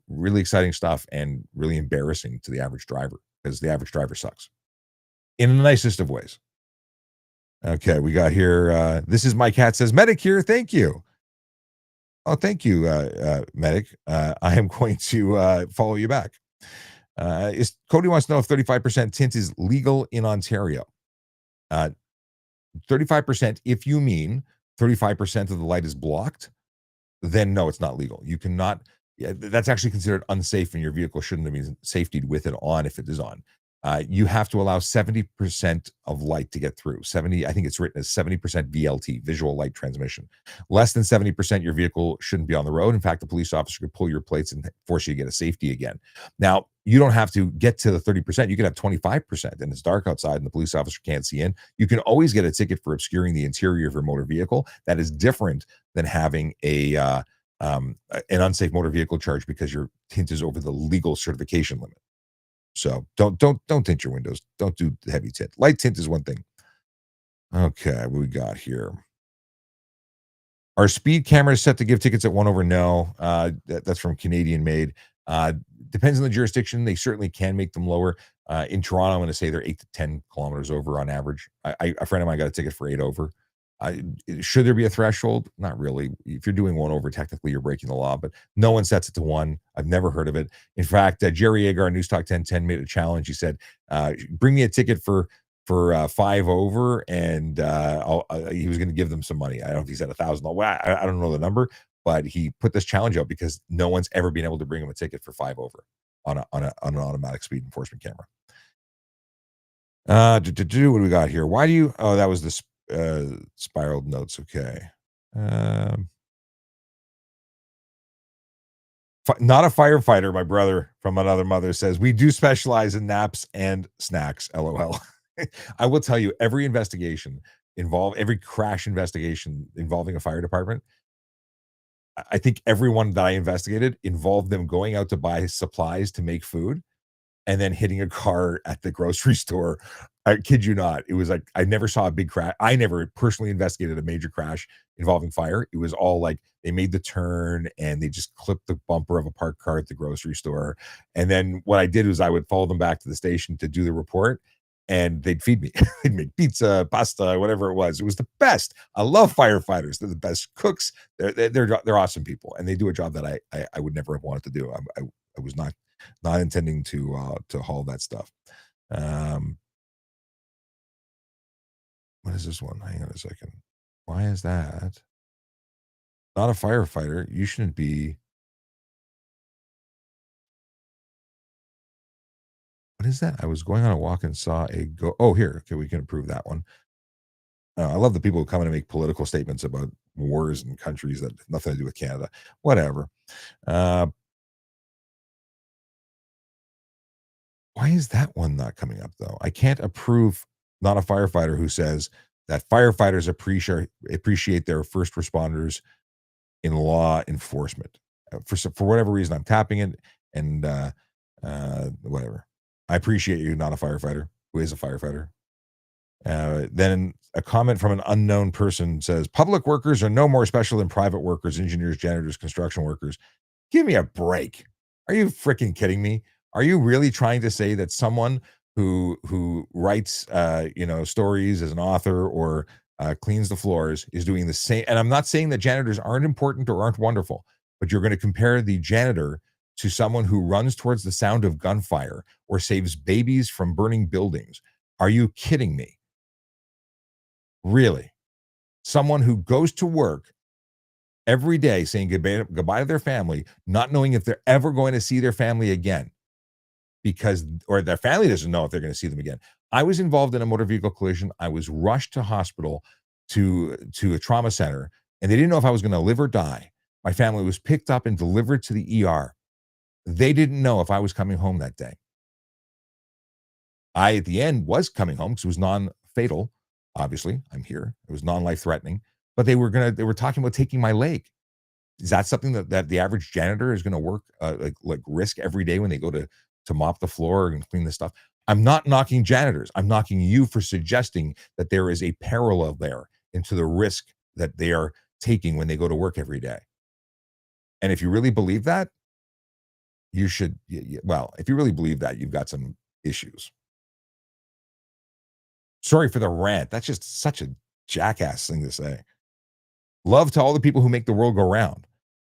really exciting stuff and really embarrassing to the average driver because the average driver sucks in the nicest of ways. Okay, we got here. This is my cat says medic here. Thank you. Oh, thank you, medic. I am going to follow you back. Is Cody wants to know if 35% tint is legal in Ontario. 35%, if you mean 35% of the light is blocked, then no, it's not legal. You cannot, that's actually considered unsafe, and your vehicle shouldn't have been safetied with it on if it is on. You have to allow 70% of light to get through. 70, I think it's written as 70% VLT, visual light transmission. Less than 70%, your vehicle shouldn't be on the road. In fact, the police officer could pull your plates and force you to get a safety again. Now, you don't have to get to the 30%. You could have 25%, and it's dark outside and the police officer can't see in. You can always get a ticket for obscuring the interior of your motor vehicle. That is different than having an unsafe motor vehicle charge because your tint is over the legal certification limit. So don't tint your windows. Don't do heavy tint. Light tint is one thing. Okay, what we got here? Are speed cameras set to give tickets at 1 over? No. That's from Canadian Made. Depends on the jurisdiction. They certainly can make them lower. In Toronto, I'm going to say they're 8 to 10 kilometers over on average. A friend of mine got a ticket for 8 over. Should there be a threshold? Not really. If you're doing 1 over, technically you're breaking the law, but no one sets it to 1. I've never heard of it. In fact, Jerry Agar, News Talk 1010, made a challenge. He said, bring me a ticket for 5 over, and he was going to give them some money. I don't know if he said $1,000. I don't know the number, but he put this challenge out because no one's ever been able to bring him a ticket for 5 over on an automatic speed enforcement camera. What do we got here? Why do you? Oh, that was the spiraled notes. Okay. Not a firefighter. My brother from another mother says we do specialize in naps and snacks. LOL. I will tell you, every crash investigation involving a fire department, I think everyone that I investigated involved them going out to buy supplies to make food and then hitting a car at the grocery store. I kid you not. It was like, I never saw a big crash. I never personally investigated a major crash involving fire. It was all like they made the turn and they just clipped the bumper of a parked car at the grocery store. And then what I did was I would follow them back to the station to do the report, and they'd feed me. They'd make pizza, pasta, whatever it was. It was the best. I love firefighters. They're the best cooks. They're awesome people, and they do a job that I would never have wanted to do. I was not intending to haul that stuff. What is this one? Hang on a second. Why is that? Not a firefighter. You shouldn't be. What is that? I was going on a walk and saw a go. Oh, here. Okay, we can approve that one. I love the people who come in and make political statements about wars and countries that have nothing to do with Canada. Whatever. Why is that one not coming up, though? I can't approve not a firefighter who says that firefighters appreciate their first responders in law enforcement. For whatever reason, I'm tapping it, and whatever. I appreciate you, not a firefighter, who is a firefighter. Then a comment from an unknown person says, public workers are no more special than private workers, engineers, janitors, construction workers. Give me a break. Are you freaking kidding me? Are you really trying to say that someone who writes stories as an author or cleans the floors is doing the same? And I'm not saying that janitors aren't important or aren't wonderful, but you're going to compare the janitor to someone who runs towards the sound of gunfire or saves babies from burning buildings. Are you kidding me? Really? Someone who goes to work every day saying goodbye to their family, not knowing if they're ever going to see their family again because, or their family doesn't know if they're going to see them again. I was involved in a motor vehicle collision. I was rushed to hospital to a trauma center, and they didn't know if I was going to live or die. My family was picked up and delivered to the ER. They didn't know if I was coming home that day. I, at the end, was coming home because it was non-fatal. Obviously, I'm here. It was non-life-threatening, but they were talking about taking my leg. Is that something that the average janitor is going to work like risk every day when they go to mop the floor and clean the stuff? I'm not knocking janitors. I'm knocking you for suggesting that there is a parallel there into the risk that they are taking when they go to work every day. And if you really believe that, you should. Well, if you really believe that, you've got some issues. Sorry for the rant. That's just such a jackass thing to say. Love to all the people who make the world go round.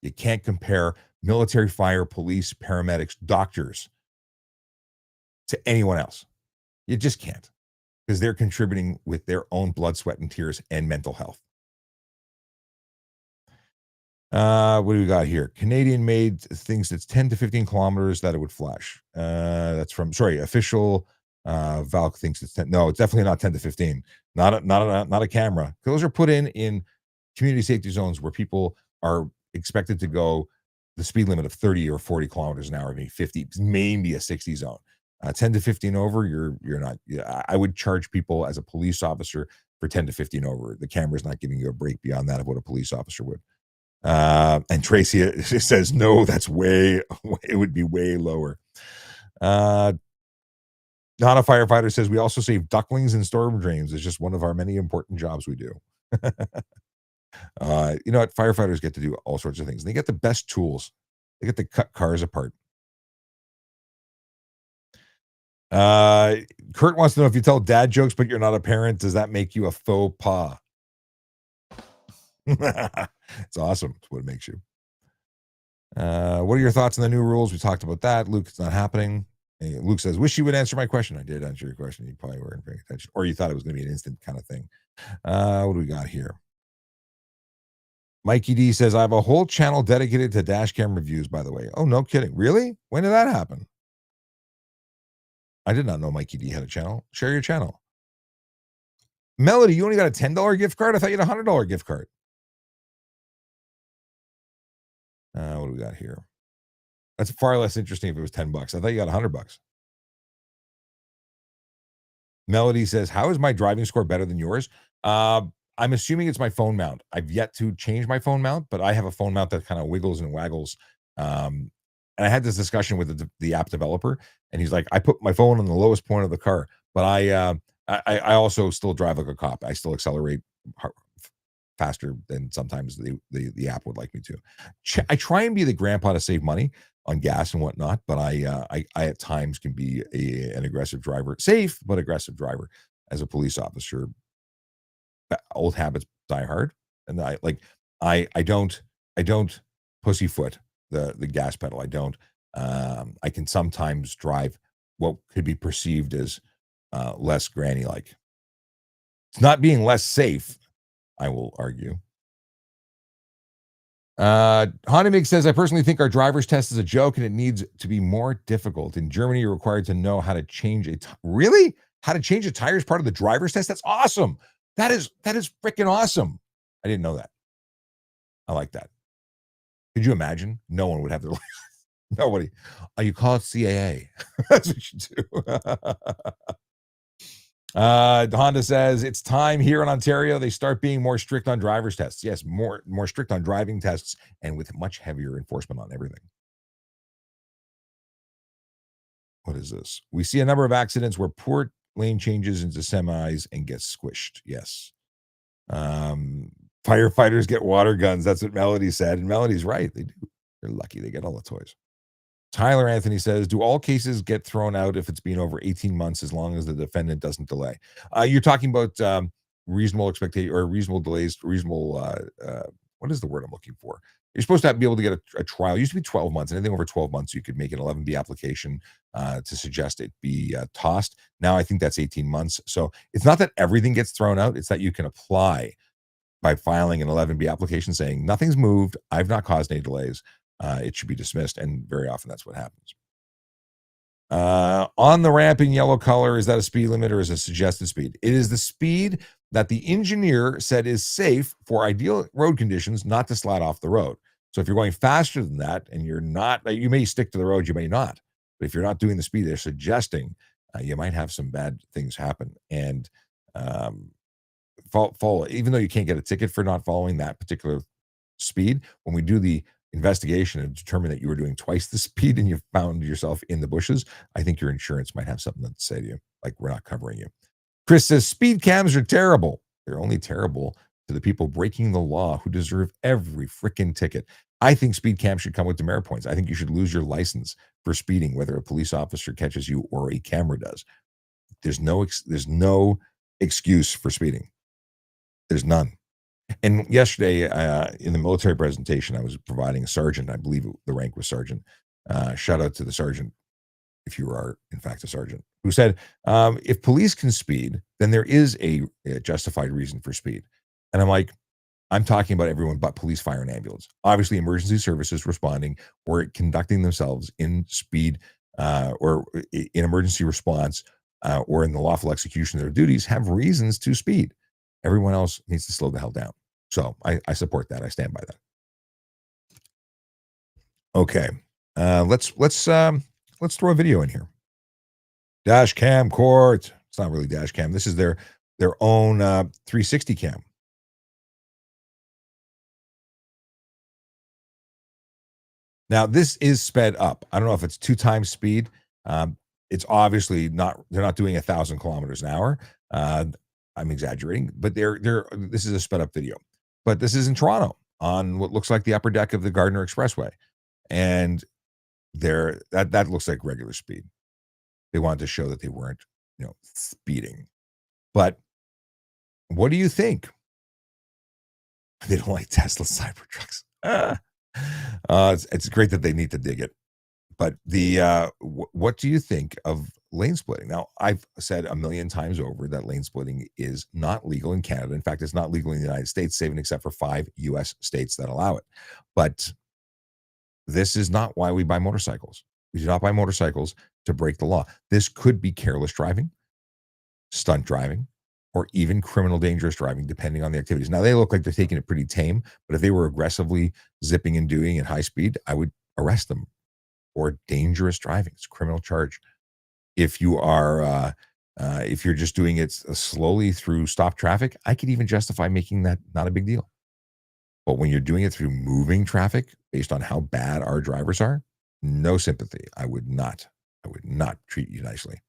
You can't compare military, fire, police, paramedics, doctors to anyone else. You just can't, because they're contributing with their own blood, sweat, and tears and mental health. What do we got here? Canadian made thinks it's 10 to 15 kilometers that it would flash. That's from, official Valk thinks it's 10. No, it's definitely not 10 to 15. Not a camera. Those are put in community safety zones where people are expected to go the speed limit of 30 or 40 kilometers an hour, maybe 50, maybe a 60 zone. 10 to 15 over, you're not. Yeah, I would charge people as a police officer for 10 to 15 over. The camera's not giving you a break beyond that of what a police officer would. And Tracy says, no, that's it would be way lower. Not a firefighter says, we also save ducklings and storm drains. It's just one of our many important jobs we do. You know what? Firefighters get to do all sorts of things. They get the best tools. They get to cut cars apart. Kurt wants to know, if you tell dad jokes but you're not a parent, does that make you a faux pas? It's awesome. It's what it makes you. What are your thoughts on the new rules? We talked about that. Luke, it's not happening. And Luke says, wish you would answer my question. I did answer your question. You probably weren't paying attention, or you thought it was going to be an instant kind of thing. What do we got here? Mikey D says, I have a whole channel dedicated to dash cam reviews, by the way. Oh, no kidding. Really? When did that happen? I did not know Mikey D had a channel. Share your channel. Melody, you only got a $10 gift card? I thought you had a $100 gift card. What do we got here? That's far less interesting if it was $10. I thought you got $100. Melody says, how is my driving score better than yours? I'm assuming it's my phone mount. I've yet to change my phone mount, but I have a phone mount that kind of wiggles and waggles. And I had this discussion with the app developer, and he's like, I put my phone on the lowest point of the car, but I also still drive like a cop. I still accelerate faster than sometimes the app would like me to. I try and be the grandpa to save money on gas and whatnot, but I at times can be an aggressive driver, safe but aggressive driver as a police officer. Old habits die hard, and I don't pussyfoot the gas pedal. I don't. I can sometimes drive what could be perceived as less granny like. It's not being less safe, I will argue. Honeymick says, I personally think our driver's test is a joke and it needs to be more difficult. In Germany, you're required to know how to change really? How to change a tire is part of the driver's test? That's awesome. That is freaking awesome. I didn't know that. I like that. Could you imagine? No one would have their license. Nobody. Oh, you call it CAA. That's what you do. Honda says, it's time here in Ontario they start being more strict on driver's tests. Yes, more strict on driving tests, and with much heavier enforcement on everything. What is this? We see a number of accidents where poor lane changes into semis and gets squished. Yes. Firefighters get water guns. That's what Melody said. And Melody's right. They do. They're lucky they get all the toys. Tyler Anthony says, do all cases get thrown out if it's been over 18 months as long as the defendant doesn't delay? You're talking about reasonable expectation or reasonable delays, reasonable what is the word I'm looking for? You're supposed to be able to get a trial. It used to be 12 months. Anything over 12 months, you could make an 11B application to suggest it be tossed. Now I think that's 18 months. So it's not that everything gets thrown out. It's that you can apply by filing an 11B application saying nothing's moved. I've not caused any delays. It should be dismissed. And very often that's what happens. On the ramp in yellow color, is that a speed limit or is it suggested speed? It is the speed that the engineer said is safe for ideal road conditions, not to slide off the road. So if you're going faster than that and you're not, you may stick to the road, you may not. But if you're not doing the speed they're suggesting, you might have some bad things happen. And follow, even though you can't get a ticket for not following that particular speed, when we do the investigation and determine that you were doing twice the speed and you found yourself in the bushes, I think your insurance might have something to say to you, like, we're not covering you. Chris says speed cams are terrible. They're only terrible to the people breaking the law who deserve every freaking ticket. I think speed cams should come with demerit points. I think you should lose your license for speeding, whether a police officer catches you or a camera does. There's no excuse for speeding. There's none. And yesterday, in the military presentation, I was providing a sergeant. I believe the rank was sergeant. Shout out to the sergeant, if you are in fact a sergeant, who said, if police can speed, then there is a justified reason for speed. And I'm like, I'm talking about everyone but police, fire, and ambulance. Obviously, emergency services responding or conducting themselves in speed or in emergency response or in the lawful execution of their duties have reasons to speed. Everyone else needs to slow the hell down. So I support that. I stand by that. Okay. Let's throw a video in here. Dash cam court. It's not really dash cam. This is their own 360 cam. Now this is sped up. I don't know if it's 2 times speed. It's obviously not. They're not doing 1,000 kilometers an hour. I'm exaggerating, but this is a sped up video. But this is in Toronto on what looks like the upper deck of the Gardiner Expressway. And that looks like regular speed. They wanted to show that they weren't, speeding. But what do you think? They don't like Tesla Cybertrucks. It's great that they need to dig it. But what do you think of lane splitting? Now, I've said a million times over that lane splitting is not legal in Canada. In fact, it's not legal in the United States, save and except for 5 U.S. states that allow it. But this is not why we buy motorcycles. We do not buy motorcycles to break the law. This could be careless driving, stunt driving, or even criminal dangerous driving, depending on the activities. Now, they look like they're taking it pretty tame, but if they were aggressively zipping and doing at high speed, I would arrest them. Or dangerous driving. It's a criminal charge. If you are, if you're just doing it slowly through stop traffic, I could even justify making that not a big deal. But when you're doing it through moving traffic, based on how bad our drivers are, no sympathy. I would not treat you nicely.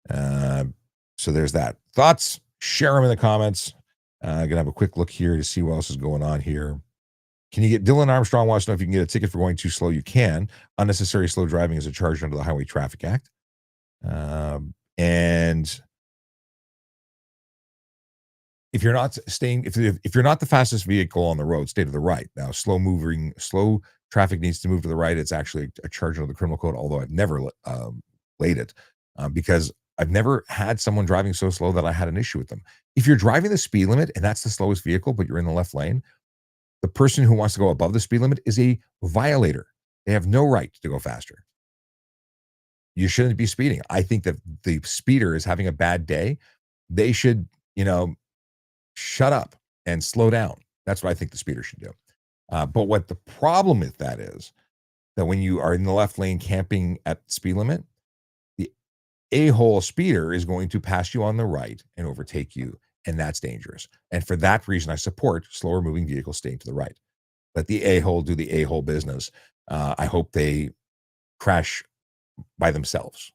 So there's that. Thoughts? Share them in the comments. Gonna have a quick look here to see what else is going on here. Can you get Dylan Armstrong wants to know if you can get a ticket for going too slow? You can. Unnecessary slow driving is a charge under the Highway Traffic Act. And if you're not if you're not the fastest vehicle on the road, stay to the right. Now, slow traffic needs to move to the right. It's actually a charge under the criminal code, although I've never laid it because I've never had someone driving so slow that I had an issue with them. If you're driving the speed limit and that's the slowest vehicle, but you're in the left lane, the person who wants to go above the speed limit is a violator. They have no right to go faster. You shouldn't be speeding. I think that the speeder is having a bad day. They should, shut up and slow down. That's what I think the speeder should do. But what the problem with that is that when you are in the left lane camping at speed limit, the a-hole speeder is going to pass you on the right and overtake you. And that's dangerous. And for that reason, I support slower moving vehicles staying to the right. Let the a-hole do the a-hole business. I hope they crash by themselves.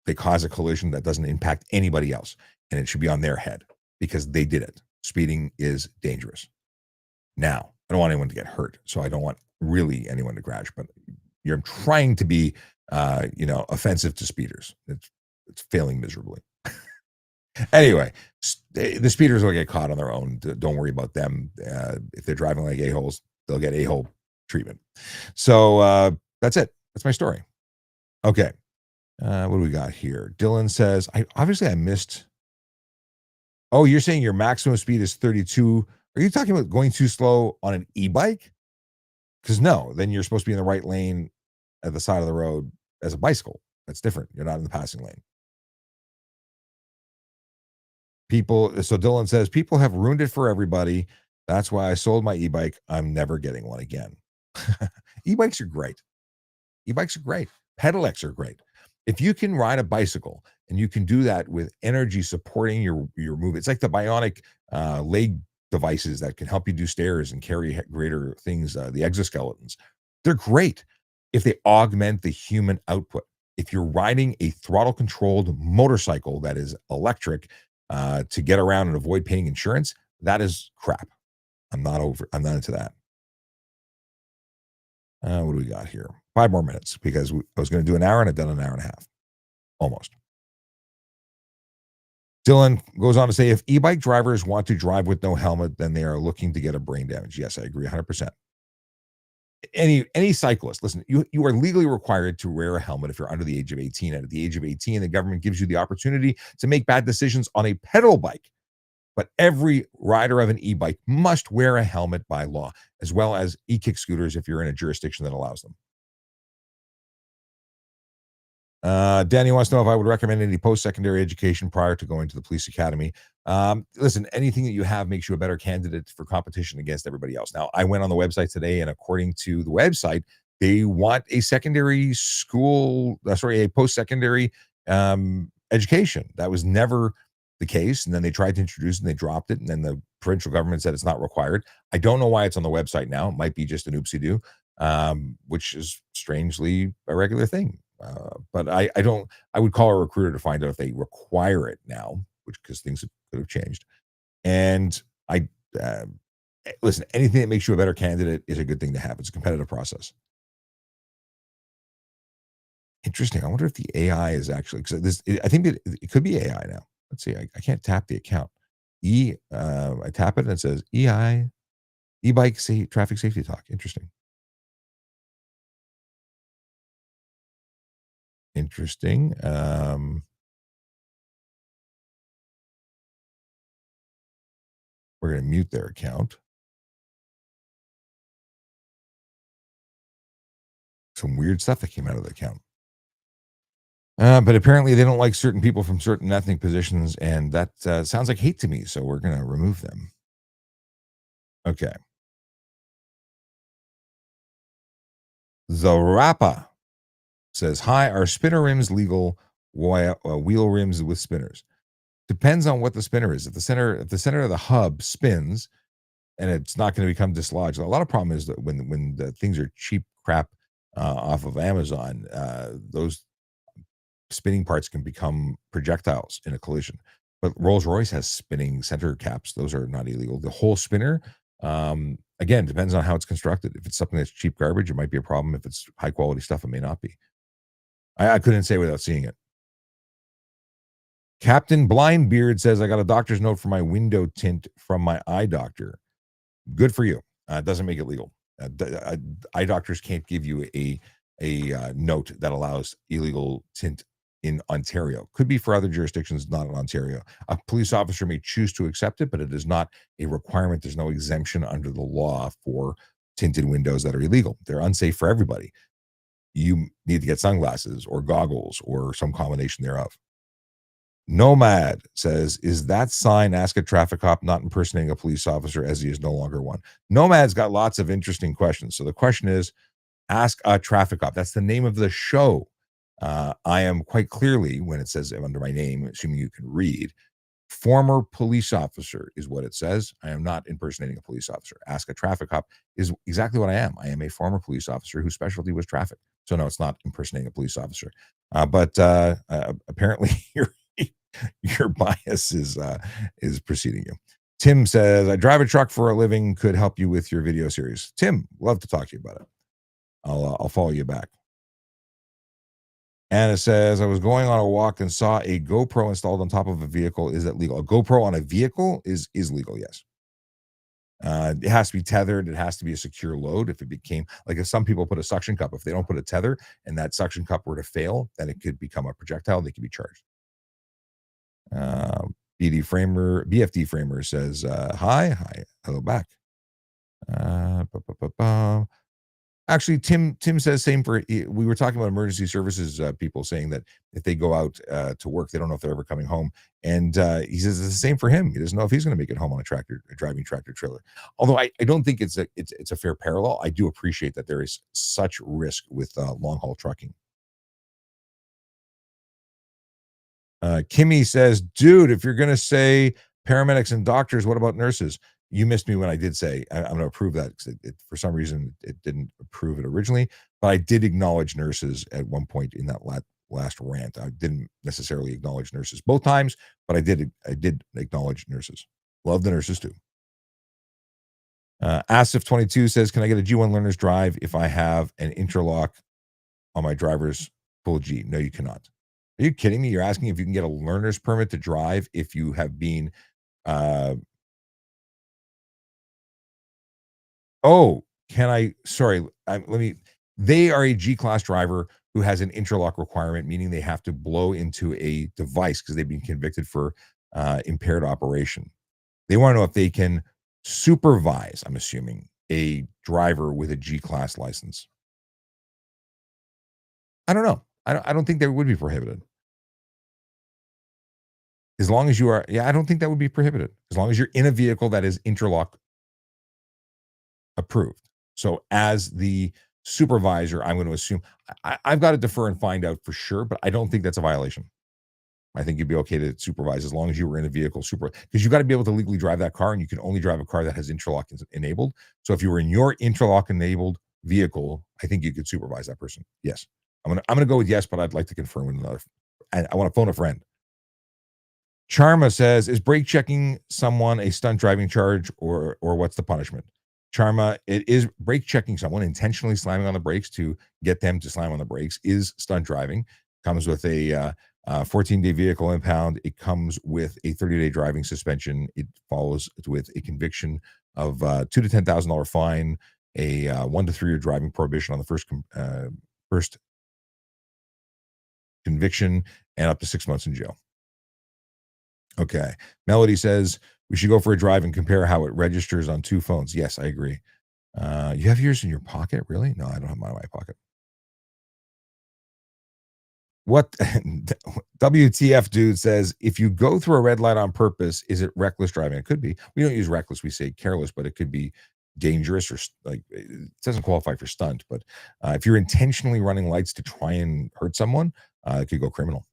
They cause a collision that doesn't impact anybody else. And it should be on their head because they did it. Speeding is dangerous. Now, I don't want anyone to get hurt. So I don't want really anyone to crash. But you're trying to be, offensive to speeders. It's failing miserably. Anyway, the speeders will get caught on their own. Don't worry about them. If they're driving like a-holes, they'll get a-hole treatment. So that's it. That's my story. Okay. What do we got here? Dylan says, I missed. Oh, you're saying your maximum speed is 32. Are you talking about going too slow on an e-bike? Because no, then you're supposed to be in the right lane at the side of the road as a bicycle. That's different. You're not in the passing lane. So Dylan says, people have ruined it for everybody. That's why I sold my e-bike. I'm never getting one again. E-bikes are great. E-bikes are great. Pedelecs are great. If you can ride a bicycle and you can do that with energy supporting your movement, it's like the bionic leg devices that can help you do stairs and carry greater things, the exoskeletons. They're great if they augment the human output. If you're riding a throttle controlled motorcycle that is electric to get around and avoid paying insurance, that is crap. I'm not into that. What do we got here? 5 more minutes because I was going to do an hour and I've done an hour and a half. Almost. Dylan goes on to say, if e-bike drivers want to drive with no helmet, then they are looking to get a brain damage. Yes, I agree 100%. Any cyclist, listen, you are legally required to wear a helmet if you're under the age of 18. And at the age of 18, the government gives you the opportunity to make bad decisions on a pedal bike. But every rider of an e-bike must wear a helmet by law, as well as e-kick scooters if you're in a jurisdiction that allows them. Danny wants to know if I would recommend any post-secondary education prior to going to the police academy. Listen, anything that you have makes you a better candidate for competition against everybody else. Now, I went on the website today, and according to the website, they want a a post-secondary education. That was never the case. And then they tried to introduce it and they dropped it. And then the provincial government said it's not required. I don't know why it's on the website now. It might be just an oopsie-doo, which is strangely a regular thing. But I would call a recruiter to find out if they require it now, because things could have changed. And listen, anything that makes you a better candidate is a good thing to have. It's a competitive process. Interesting. I wonder if the AI is actually, because I think it could be AI now. Let's see. I can't tap the account. I tap it and it says e-bike traffic safety talk. Interesting. We're going to mute their account. Some weird stuff that came out of the account. But apparently they don't like certain people from certain ethnic positions, and that sounds like hate to me, so we're going to remove them. Okay. The Rappa says, hi, are spinner rims legal? Wheel rims with spinners? Depends on what the spinner is. If the center of the hub spins and it's not going to become dislodged. A lot of problem is that when the things are cheap crap off of Amazon, those spinning parts can become projectiles in a collision. But Rolls-Royce has spinning center caps. Those are not illegal. The whole spinner, again, depends on how it's constructed. If it's something that's cheap garbage, it might be a problem. If it's high quality stuff, it may not be. I couldn't say without seeing it. Captain Blindbeard says, I got a doctor's note for my window tint from my eye doctor. Good for you. It doesn't make it legal. Eye doctors can't give you a note that allows illegal tint in Ontario. Could be for other jurisdictions, not in Ontario. A police officer may choose to accept it, but it is not a requirement. There's no exemption under the law for tinted windows that are illegal. They're unsafe for everybody. You need to get sunglasses or goggles or some combination thereof. Nomad says, is that sign ask a traffic cop not impersonating a police officer as he is no longer one? Nomad's got lots of interesting questions. So the question is, ask a traffic cop. That's the name of the show. I am quite clearly, when it says under my name, assuming you can read, former police officer is what it says. I am not impersonating a police officer. Ask a traffic cop is exactly what I am. I am a former police officer whose specialty was traffic. So no, it's not impersonating a police officer. But apparently your bias is preceding you. Tim says, I drive a truck for a living, could help you with your video series. Tim, love to talk to you about it. I'll follow you back. Anna says, I was going on a walk and saw a GoPro installed on top of a vehicle. Is that legal? A GoPro on a vehicle is legal, yes. It has to be tethered. It has to be a secure load. If it became like if some people put a suction cup, if they don't put a tether and that suction cup were to fail, then it could become a projectile. They could be charged. BFD Framer says, hi, hello back. Uh, bu- bu- bu- bu- Actually, Tim says same for. We were talking about emergency services people saying that if they go out to work, they don't know if they're ever coming home. And he says it's the same for him. He doesn't know if he's going to make it home on a driving tractor trailer. Although I don't think it's a fair parallel. I do appreciate that there is such risk with long haul trucking. Kimmy says, dude, if you're going to say paramedics and doctors, what about nurses? You missed me when I did say I'm going to approve that because for some reason it didn't approve it originally, but I did acknowledge nurses at one point in that last rant. I didn't necessarily acknowledge nurses both times, but I did acknowledge nurses. Love the nurses too. Asif22 says, can I get a G1 learner's drive if I have an interlock on my driver's full G? No, you cannot. Are you kidding me? You're asking if you can get a learner's permit to drive if you have been uh oh, can I sorry, let me they are a G-class driver who has an interlock requirement, meaning they have to blow into a device because they've been convicted for impaired operation. They want to know if they can supervise, I'm assuming, a driver with a G-class license. I don't know. I don't think that would be prohibited. As long as you are, yeah, I don't think that would be prohibited. As long as you're in a vehicle that is interlock approved. So as the supervisor, I'm going to assume I've got to defer and find out for sure, but I don't think that's a violation. I think you'd be okay to supervise as long as you were in a vehicle because you've got to be able to legally drive that car, and you can only drive a car that has interlock enabled. So if you were in your interlock enabled vehicle, I think you could supervise that person. Yes. I'm gonna go with yes, but I'd like to confirm with another. I want to phone a friend. Charma says, is brake checking someone a stunt driving charge or what's the punishment? Charma, it is brake checking someone, intentionally slamming on the brakes to get them to slam on the brakes is stunt driving. Comes with a 14-day vehicle impound. It comes with a 30-day driving suspension. It follows with a conviction of $2,000 to $10,000 fine, a 1 to 3 year driving prohibition on the first conviction, and up to 6 months in jail. Okay. Melody says we should go for a drive and compare how it registers on two phones. Yes, I agree. You have yours in your pocket? Really? No, I don't have mine in my pocket. What WTF dude says, if you go through a red light on purpose, is it reckless driving? It could be. We don't use reckless, we say careless, but it could be dangerous or like it doesn't qualify for stunt. But if you're intentionally running lights to try and hurt someone, it could go criminal.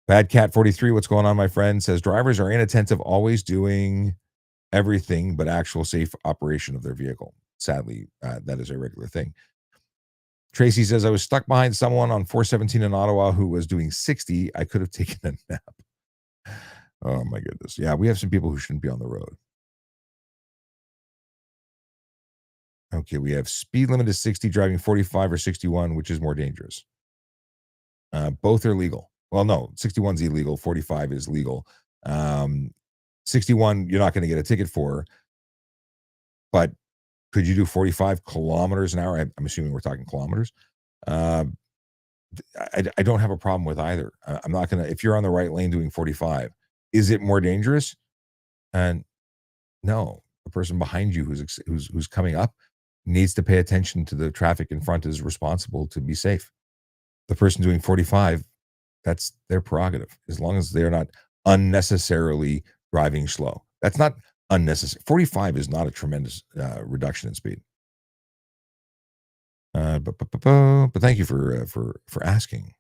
Bad Cat 43, what's going on, my friend? Says drivers are inattentive, always doing everything but actual safe operation of their vehicle. Sadly, that is a regular thing. Tracy says, I was stuck behind someone on 417 in Ottawa who was doing 60. I could have taken a nap. Oh, my goodness. Yeah, we have some people who shouldn't be on the road. Okay, we have speed limit is 60, driving 45 or 61, which is more dangerous. Both are legal. Well, no, 61 is illegal. 45 is legal. 61, you're not going to get a ticket for. But could you do 45 kilometers an hour? I'm assuming we're talking kilometers. I don't have a problem with either. I'm not going to, if you're on the right lane doing 45, is it more dangerous? And no, the person behind you who's coming up needs to pay attention to the traffic in front, is responsible to be safe. The person doing 45, that's their prerogative, as long as they're not unnecessarily driving slow. That's not unnecessary. 45 is not a tremendous reduction in speed. But thank you for asking.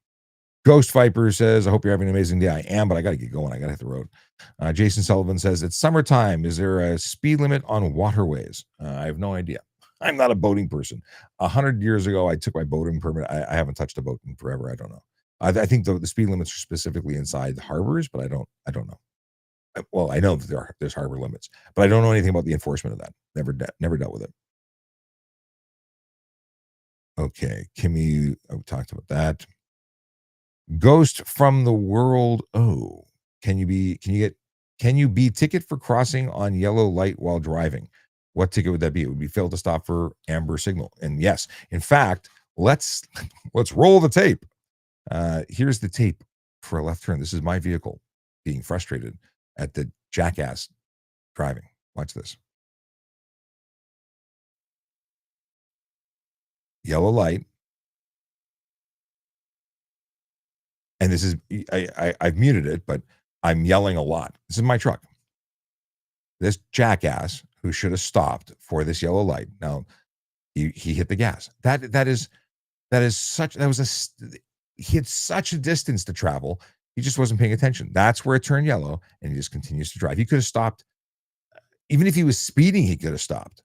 Ghost Viper says, I hope you're having an amazing day. I am, but I got to get going. I got to hit the road. Jason Sullivan says, it's summertime. Is there a speed limit on waterways? I have no idea. I'm not a boating person. 100 years ago, I took my boating permit. I haven't touched a boat in forever. I don't know. I think the speed limits are specifically inside the harbors, but I don't know. Well, I know that there's harbor limits, but I don't know anything about the enforcement of that. Never dealt with it. Okay, Kimmy, we talked about that. Ghost from the world. Oh, can you be ticket for crossing on yellow light while driving? What ticket would that be? It would be failed to stop for amber signal. And yes, in fact, let's let's roll the tape. Here's the tape for a left turn. This is my vehicle being frustrated at the jackass driving. Watch this. Yellow light. And this is I've muted it, but I'm yelling a lot. This is my truck. This jackass who should have stopped for this yellow light. Now he hit the gas. He had such a distance to travel. He just wasn't paying attention. That's where it turned yellow, and he just continues to drive. He could have stopped. Even if he was speeding, he could have stopped.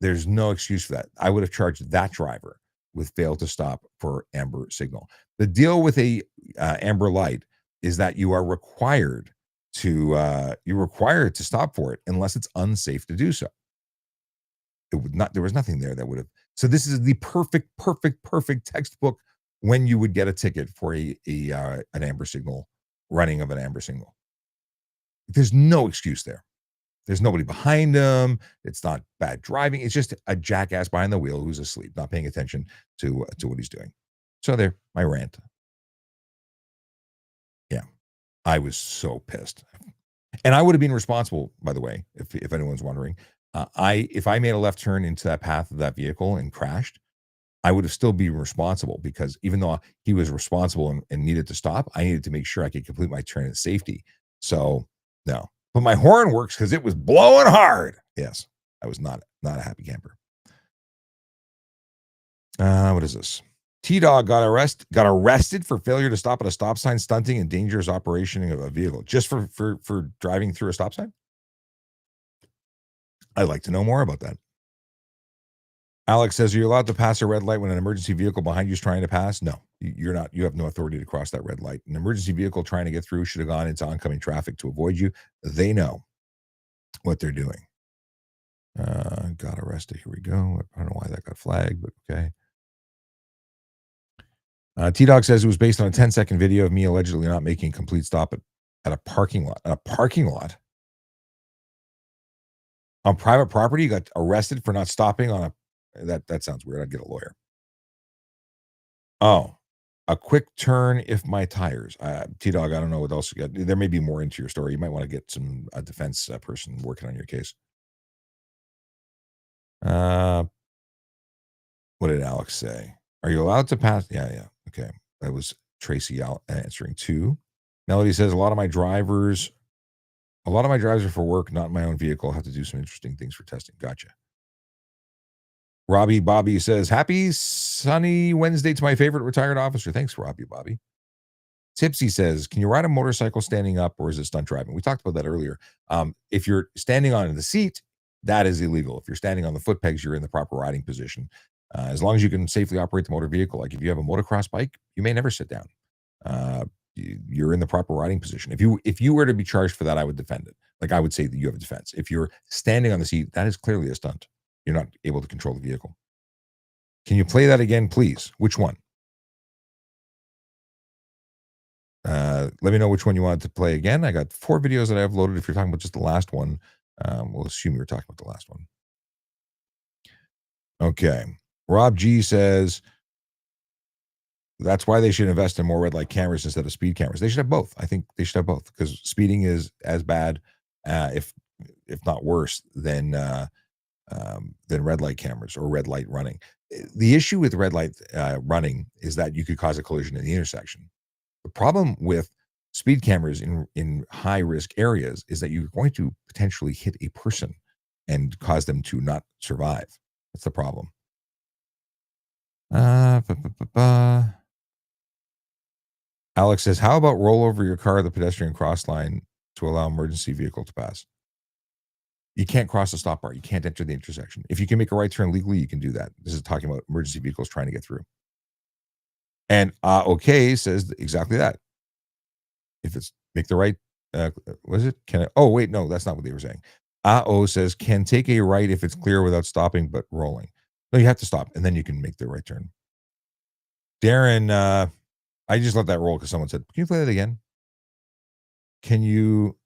There's no excuse for that. I would have charged that driver with fail to stop for amber signal. The deal with a amber light is that you are required to stop for it unless it's unsafe to do so. It would not. There was nothing there that would have. So this is the perfect textbook when you would get a ticket for an amber signal, running of an amber signal. There's no excuse there. There's nobody behind him. It's not bad driving. It's just a jackass behind the wheel who's asleep, not paying attention to what he's doing. So there, my rant. Yeah, I was so pissed, and I would have been responsible, by the way, if anyone's wondering. If I made a left turn into that path of that vehicle and crashed, I would have still been responsible because even though he was responsible and needed to stop, I needed to make sure I could complete my turn in safety. So no, but my horn works because it was blowing hard. Yes, I was not a happy camper. What is this? T-Dog got arrested for failure to stop at a stop sign, stunting and dangerous operation of a vehicle just for driving through a stop sign. I'd like to know more about that. Alex says, are you allowed to pass a red light when an emergency vehicle behind you is trying to pass? No, you're not. You have no authority to cross that red light. An emergency vehicle trying to get through should have gone into oncoming traffic to avoid you. They know what they're doing. Got arrested. Here we go. I don't know why that got flagged, but okay. T-Dog says it was based on a 10-second video of me allegedly not making a complete stop at a parking lot. At a parking lot? On private property, you got arrested for not stopping on a... That sounds weird. I'd get a lawyer. Oh, a quick turn if my tires. T-Dog, I don't know what else you got. There may be more into your story. You might want to get a defense person working on your case. What did Alex say? Are you allowed to pass? Yeah. Okay. That was Tracy answering 2. Melody says, a lot of my drivers are for work, not my own vehicle. I have to do some interesting things for testing. Gotcha. Robbie Bobby says, happy sunny Wednesday to my favorite retired officer. Thanks, Robbie Bobby. Tipsy says, can you ride a motorcycle standing up or is it stunt driving? We talked about that earlier. If you're standing on the seat, that is illegal. If you're standing on the foot pegs, you're in the proper riding position. As long as you can safely operate the motor vehicle, like if you have a motocross bike, you may never sit down. You're in the proper riding position. If you were to be charged for that, I would defend it. Like I would say that you have a defense. If you're standing on the seat, that is clearly a stunt. You're not able to control the vehicle. Can you play that again, please? Which one? Let me know which one you wanted to play again. I got 4 videos that I have loaded. If you're talking about just the last one, we'll assume you're talking about the last one. Okay. Rob G says, that's why they should invest in more red light cameras instead of speed cameras. They should have both. I think they should have both because speeding is as bad, if not worse, than red light cameras or red light running. The issue with red light running is that you could cause a collision in the intersection. The problem with speed cameras in high risk areas is that you're going to potentially hit a person and cause them to not survive. That's the problem. Alex says, how about roll over your car at the pedestrian cross line to allow emergency vehicle to pass? You can't cross the stop bar. You can't enter the intersection. If you can make a right turn legally, you can do that. This is talking about emergency vehicles trying to get through. And okay says exactly that. If it's make the right, was it? Can I? Oh, wait, no, that's not what they were saying. says, can take a right if it's clear without stopping but rolling. No, you have to stop, and then you can make the right turn. Darren, I just let that roll because someone said, "Can you play that again?" Can you?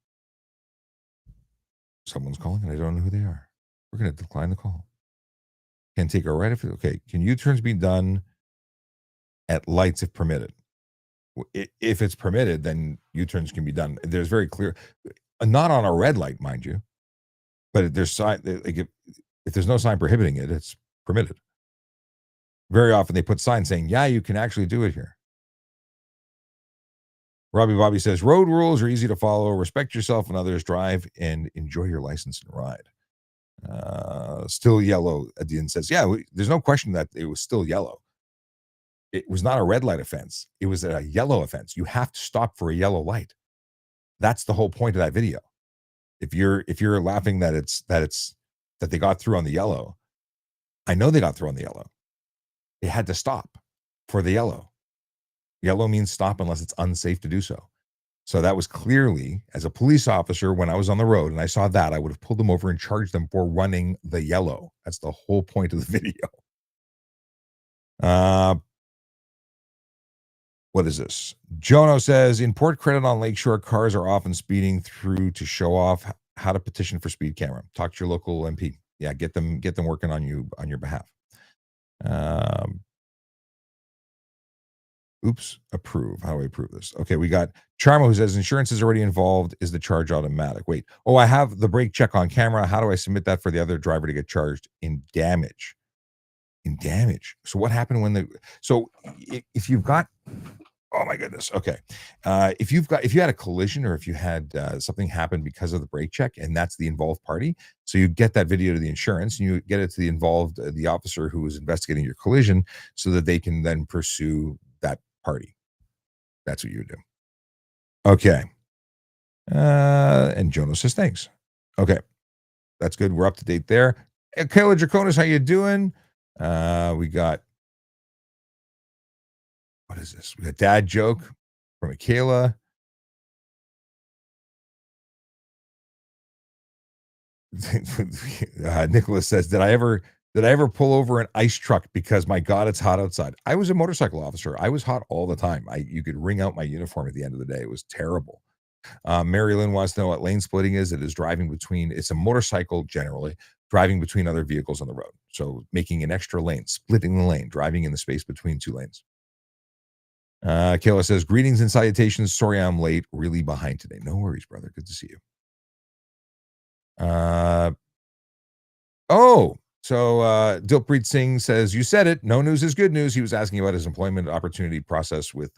Someone's calling, and I don't know who they are. We're going to decline the call. Can take a right if okay. Can U-turns be done at lights if permitted? If it's permitted, then U-turns can be done. There's very clear, not on a red light, mind you, but there's sign like if there's no sign prohibiting it, it's permitted. Very often they put signs saying, "Yeah, you can actually do it here." Robbie Bobby says, "Road rules are easy to follow. Respect yourself and others. Drive and enjoy your license and ride." Still yellow. Adian says, "Yeah, there's no question that it was still yellow. It was not a red light offense. It was a yellow offense. You have to stop for a yellow light. That's the whole point of that video. If you're laughing that they got through on the yellow, I know they got through on the yellow. They had to stop for the yellow. Yellow means stop unless it's unsafe to do so. So that was clearly, as a police officer, when I was on the road and I saw that, I would have pulled them over and charged them for running the yellow. That's the whole point of the video. What is this? Jono says, in Port Credit on Lakeshore, cars are often speeding through to show off how to petition for speed camera. Talk to your local MP. Yeah, get them working on your behalf. Oops, approve. How do I approve this? Okay, we got Charmo who says insurance is already involved. Is the charge automatic? Wait. Oh, I have the brake check on camera. How do I submit that for the other driver to get charged in damage? In damage. So what happened when if you've got, oh my goodness. Okay. If you had a collision or if you had something happen because of the brake check and that's the involved party, so you get that video to the insurance and you get it to the involved, the officer who is investigating your collision so that they can then pursue that party. That's what you would do. Okay. And Jonas says thanks. Okay. That's good. We're up to date there. Kayla Draconis, how you doing? We got, what is this? We got dad joke from Michaela. Nicholas says, did I ever pull over an ice truck because my God, it's hot outside? I was a motorcycle officer. I was hot all the time. You could wring out my uniform at the end of the day. It was terrible. Mary Lynn wants to know what lane splitting is. It is driving between, it's a motorcycle generally, driving between other vehicles on the road. So making an extra lane, splitting the lane, driving in the space between two lanes. Kayla says, greetings and salutations. Sorry I'm late. Really behind today. No worries, brother. Good to see you. Dilpreet Singh says, you said it. No news is good news. He was asking about his employment opportunity process with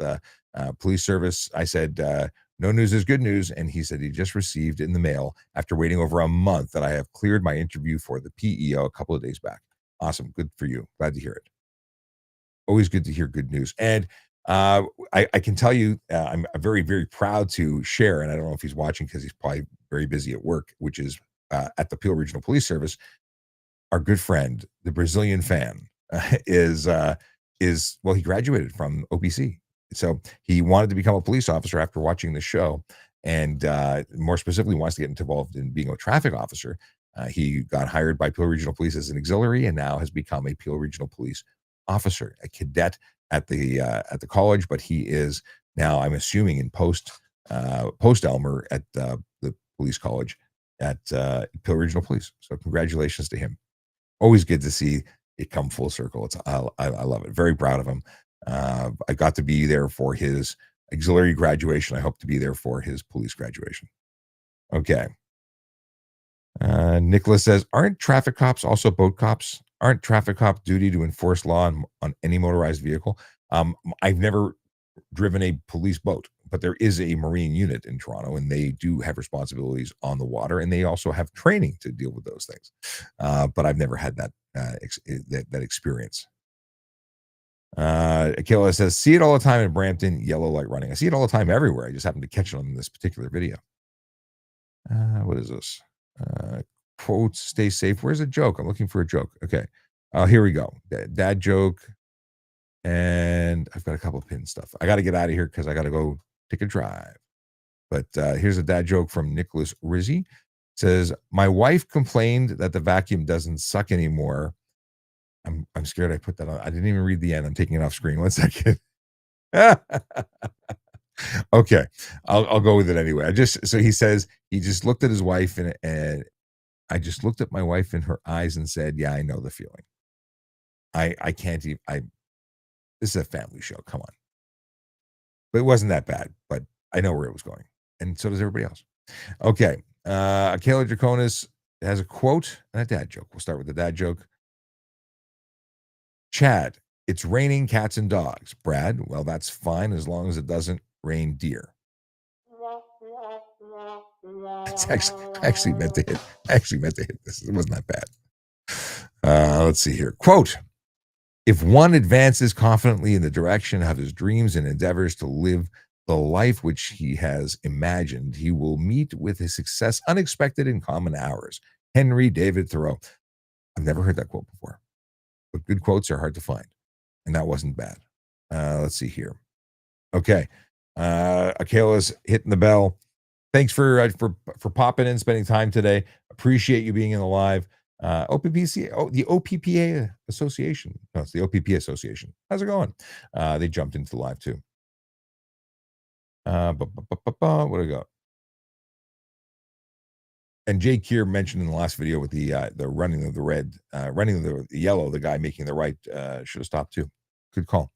police service. I said, no news is good news. And he said he just received in the mail after waiting over a month that I have cleared my interview for the PEO a couple of days back. Awesome. Good for you. Glad to hear it. Always good to hear good news. And I can tell you, I'm very, very proud to share, and I don't know if he's watching because he's probably very busy at work, which is at the Peel Regional Police Service. Our good friend, the Brazilian fan, is he graduated from OPC. So he wanted to become a police officer after watching the show, and more specifically wants to get involved in being a traffic officer. He got hired by Peel Regional Police as an auxiliary and now has become a Peel Regional Police officer, a cadet at the college, but he is now, I'm assuming, in post Elmer at the police college at Peel Regional Police. So congratulations to him. Always good to see it come full circle. I love it. Very proud of him. I got to be there for his auxiliary graduation. I hope to be there for his police graduation. Okay. Nicholas says, aren't traffic cops also boat cops? Aren't traffic cop duty to enforce law on any motorized vehicle? I've never driven a police boat, but there is a marine unit in Toronto and they do have responsibilities on the water and they also have training to deal with those things. But I've never had that experience. Akila says, see it all the time in Brampton, yellow light running. I see it all the time everywhere. I just happened to catch it on this particular video. What is this? Quotes, stay safe. Where's a joke? I'm looking for a joke. Okay. Here we go. Dad joke. And I've got a couple of pin stuff. I got to get out of here because I got to go take a drive. But here's a dad joke from Nicholas Rizzi. It says, my wife complained that the vacuum doesn't suck anymore I'm scared I put that on. I didn't even read the end. I'm taking it off screen. 1 second. Okay, I'll go with it anyway. So he says he just looked at his wife and I just looked at my wife in her eyes and said, "Yeah, I know the feeling. I can't even. This is a family show. Come on." But it wasn't that bad. But I know where it was going, and so does everybody else. Okay, Kayla Draconis has a quote and a dad joke. We'll start with the dad joke. Chad, it's raining cats and dogs. Brad, well, that's fine as long as it doesn't rain deer. It's actually meant to hit. Actually meant to hit this. It wasn't that bad. Let's see here. Quote: if one advances confidently in the direction of his dreams and endeavors to live the life which he has imagined, he will meet with his success unexpected in common hours. Henry David Thoreau. I've never heard that quote before, but good quotes are hard to find, and that wasn't bad. Let's see here. Okay, Akela's hitting the bell. Thanks for popping in, spending time today. Appreciate you being in the live. OPPC, the OPPA Association. No, it's the OPP Association. How's it going? They jumped into the live too. What do we got? And Jay Keir mentioned in the last video with the running of the red, running of the yellow, the guy making the right should have stopped too. Good call.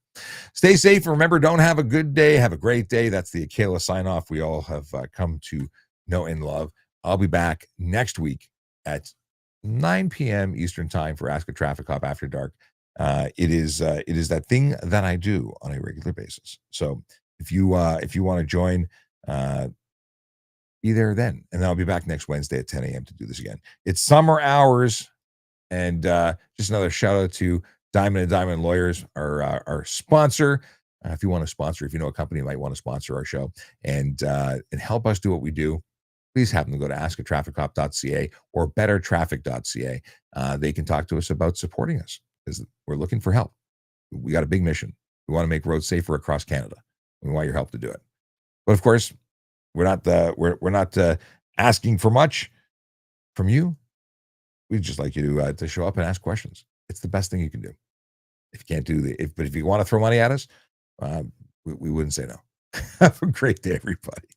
Stay safe. Remember, don't have a good day. Have a great day. That's the Akela sign off we all have come to know and love. I'll be back next week at 9 p.m. Eastern time for Ask a Traffic Cop After Dark. It is that thing that I do on a regular basis. So if you want to join, be there then. And then I'll be back next Wednesday at 10 a.m. to do this again. It's summer hours. And just another shout out to Diamond and Diamond Lawyers, our sponsor. If you want to sponsor, if you know a company might want to sponsor our show and help us do what we do, please have them go to askatrafficcop.ca or bettertraffic.ca. They can talk to us about supporting us because we're looking for help. We got a big mission. We want to make roads safer across Canada. We want your help to do it. But of course, we're not asking for much from you. We'd just like you to show up and ask questions. It's the best thing you can do. If you can't do but if you want to throw money at us, we wouldn't say no. Have a great day, everybody.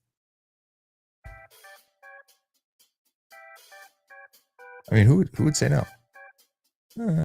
I mean, who would say no?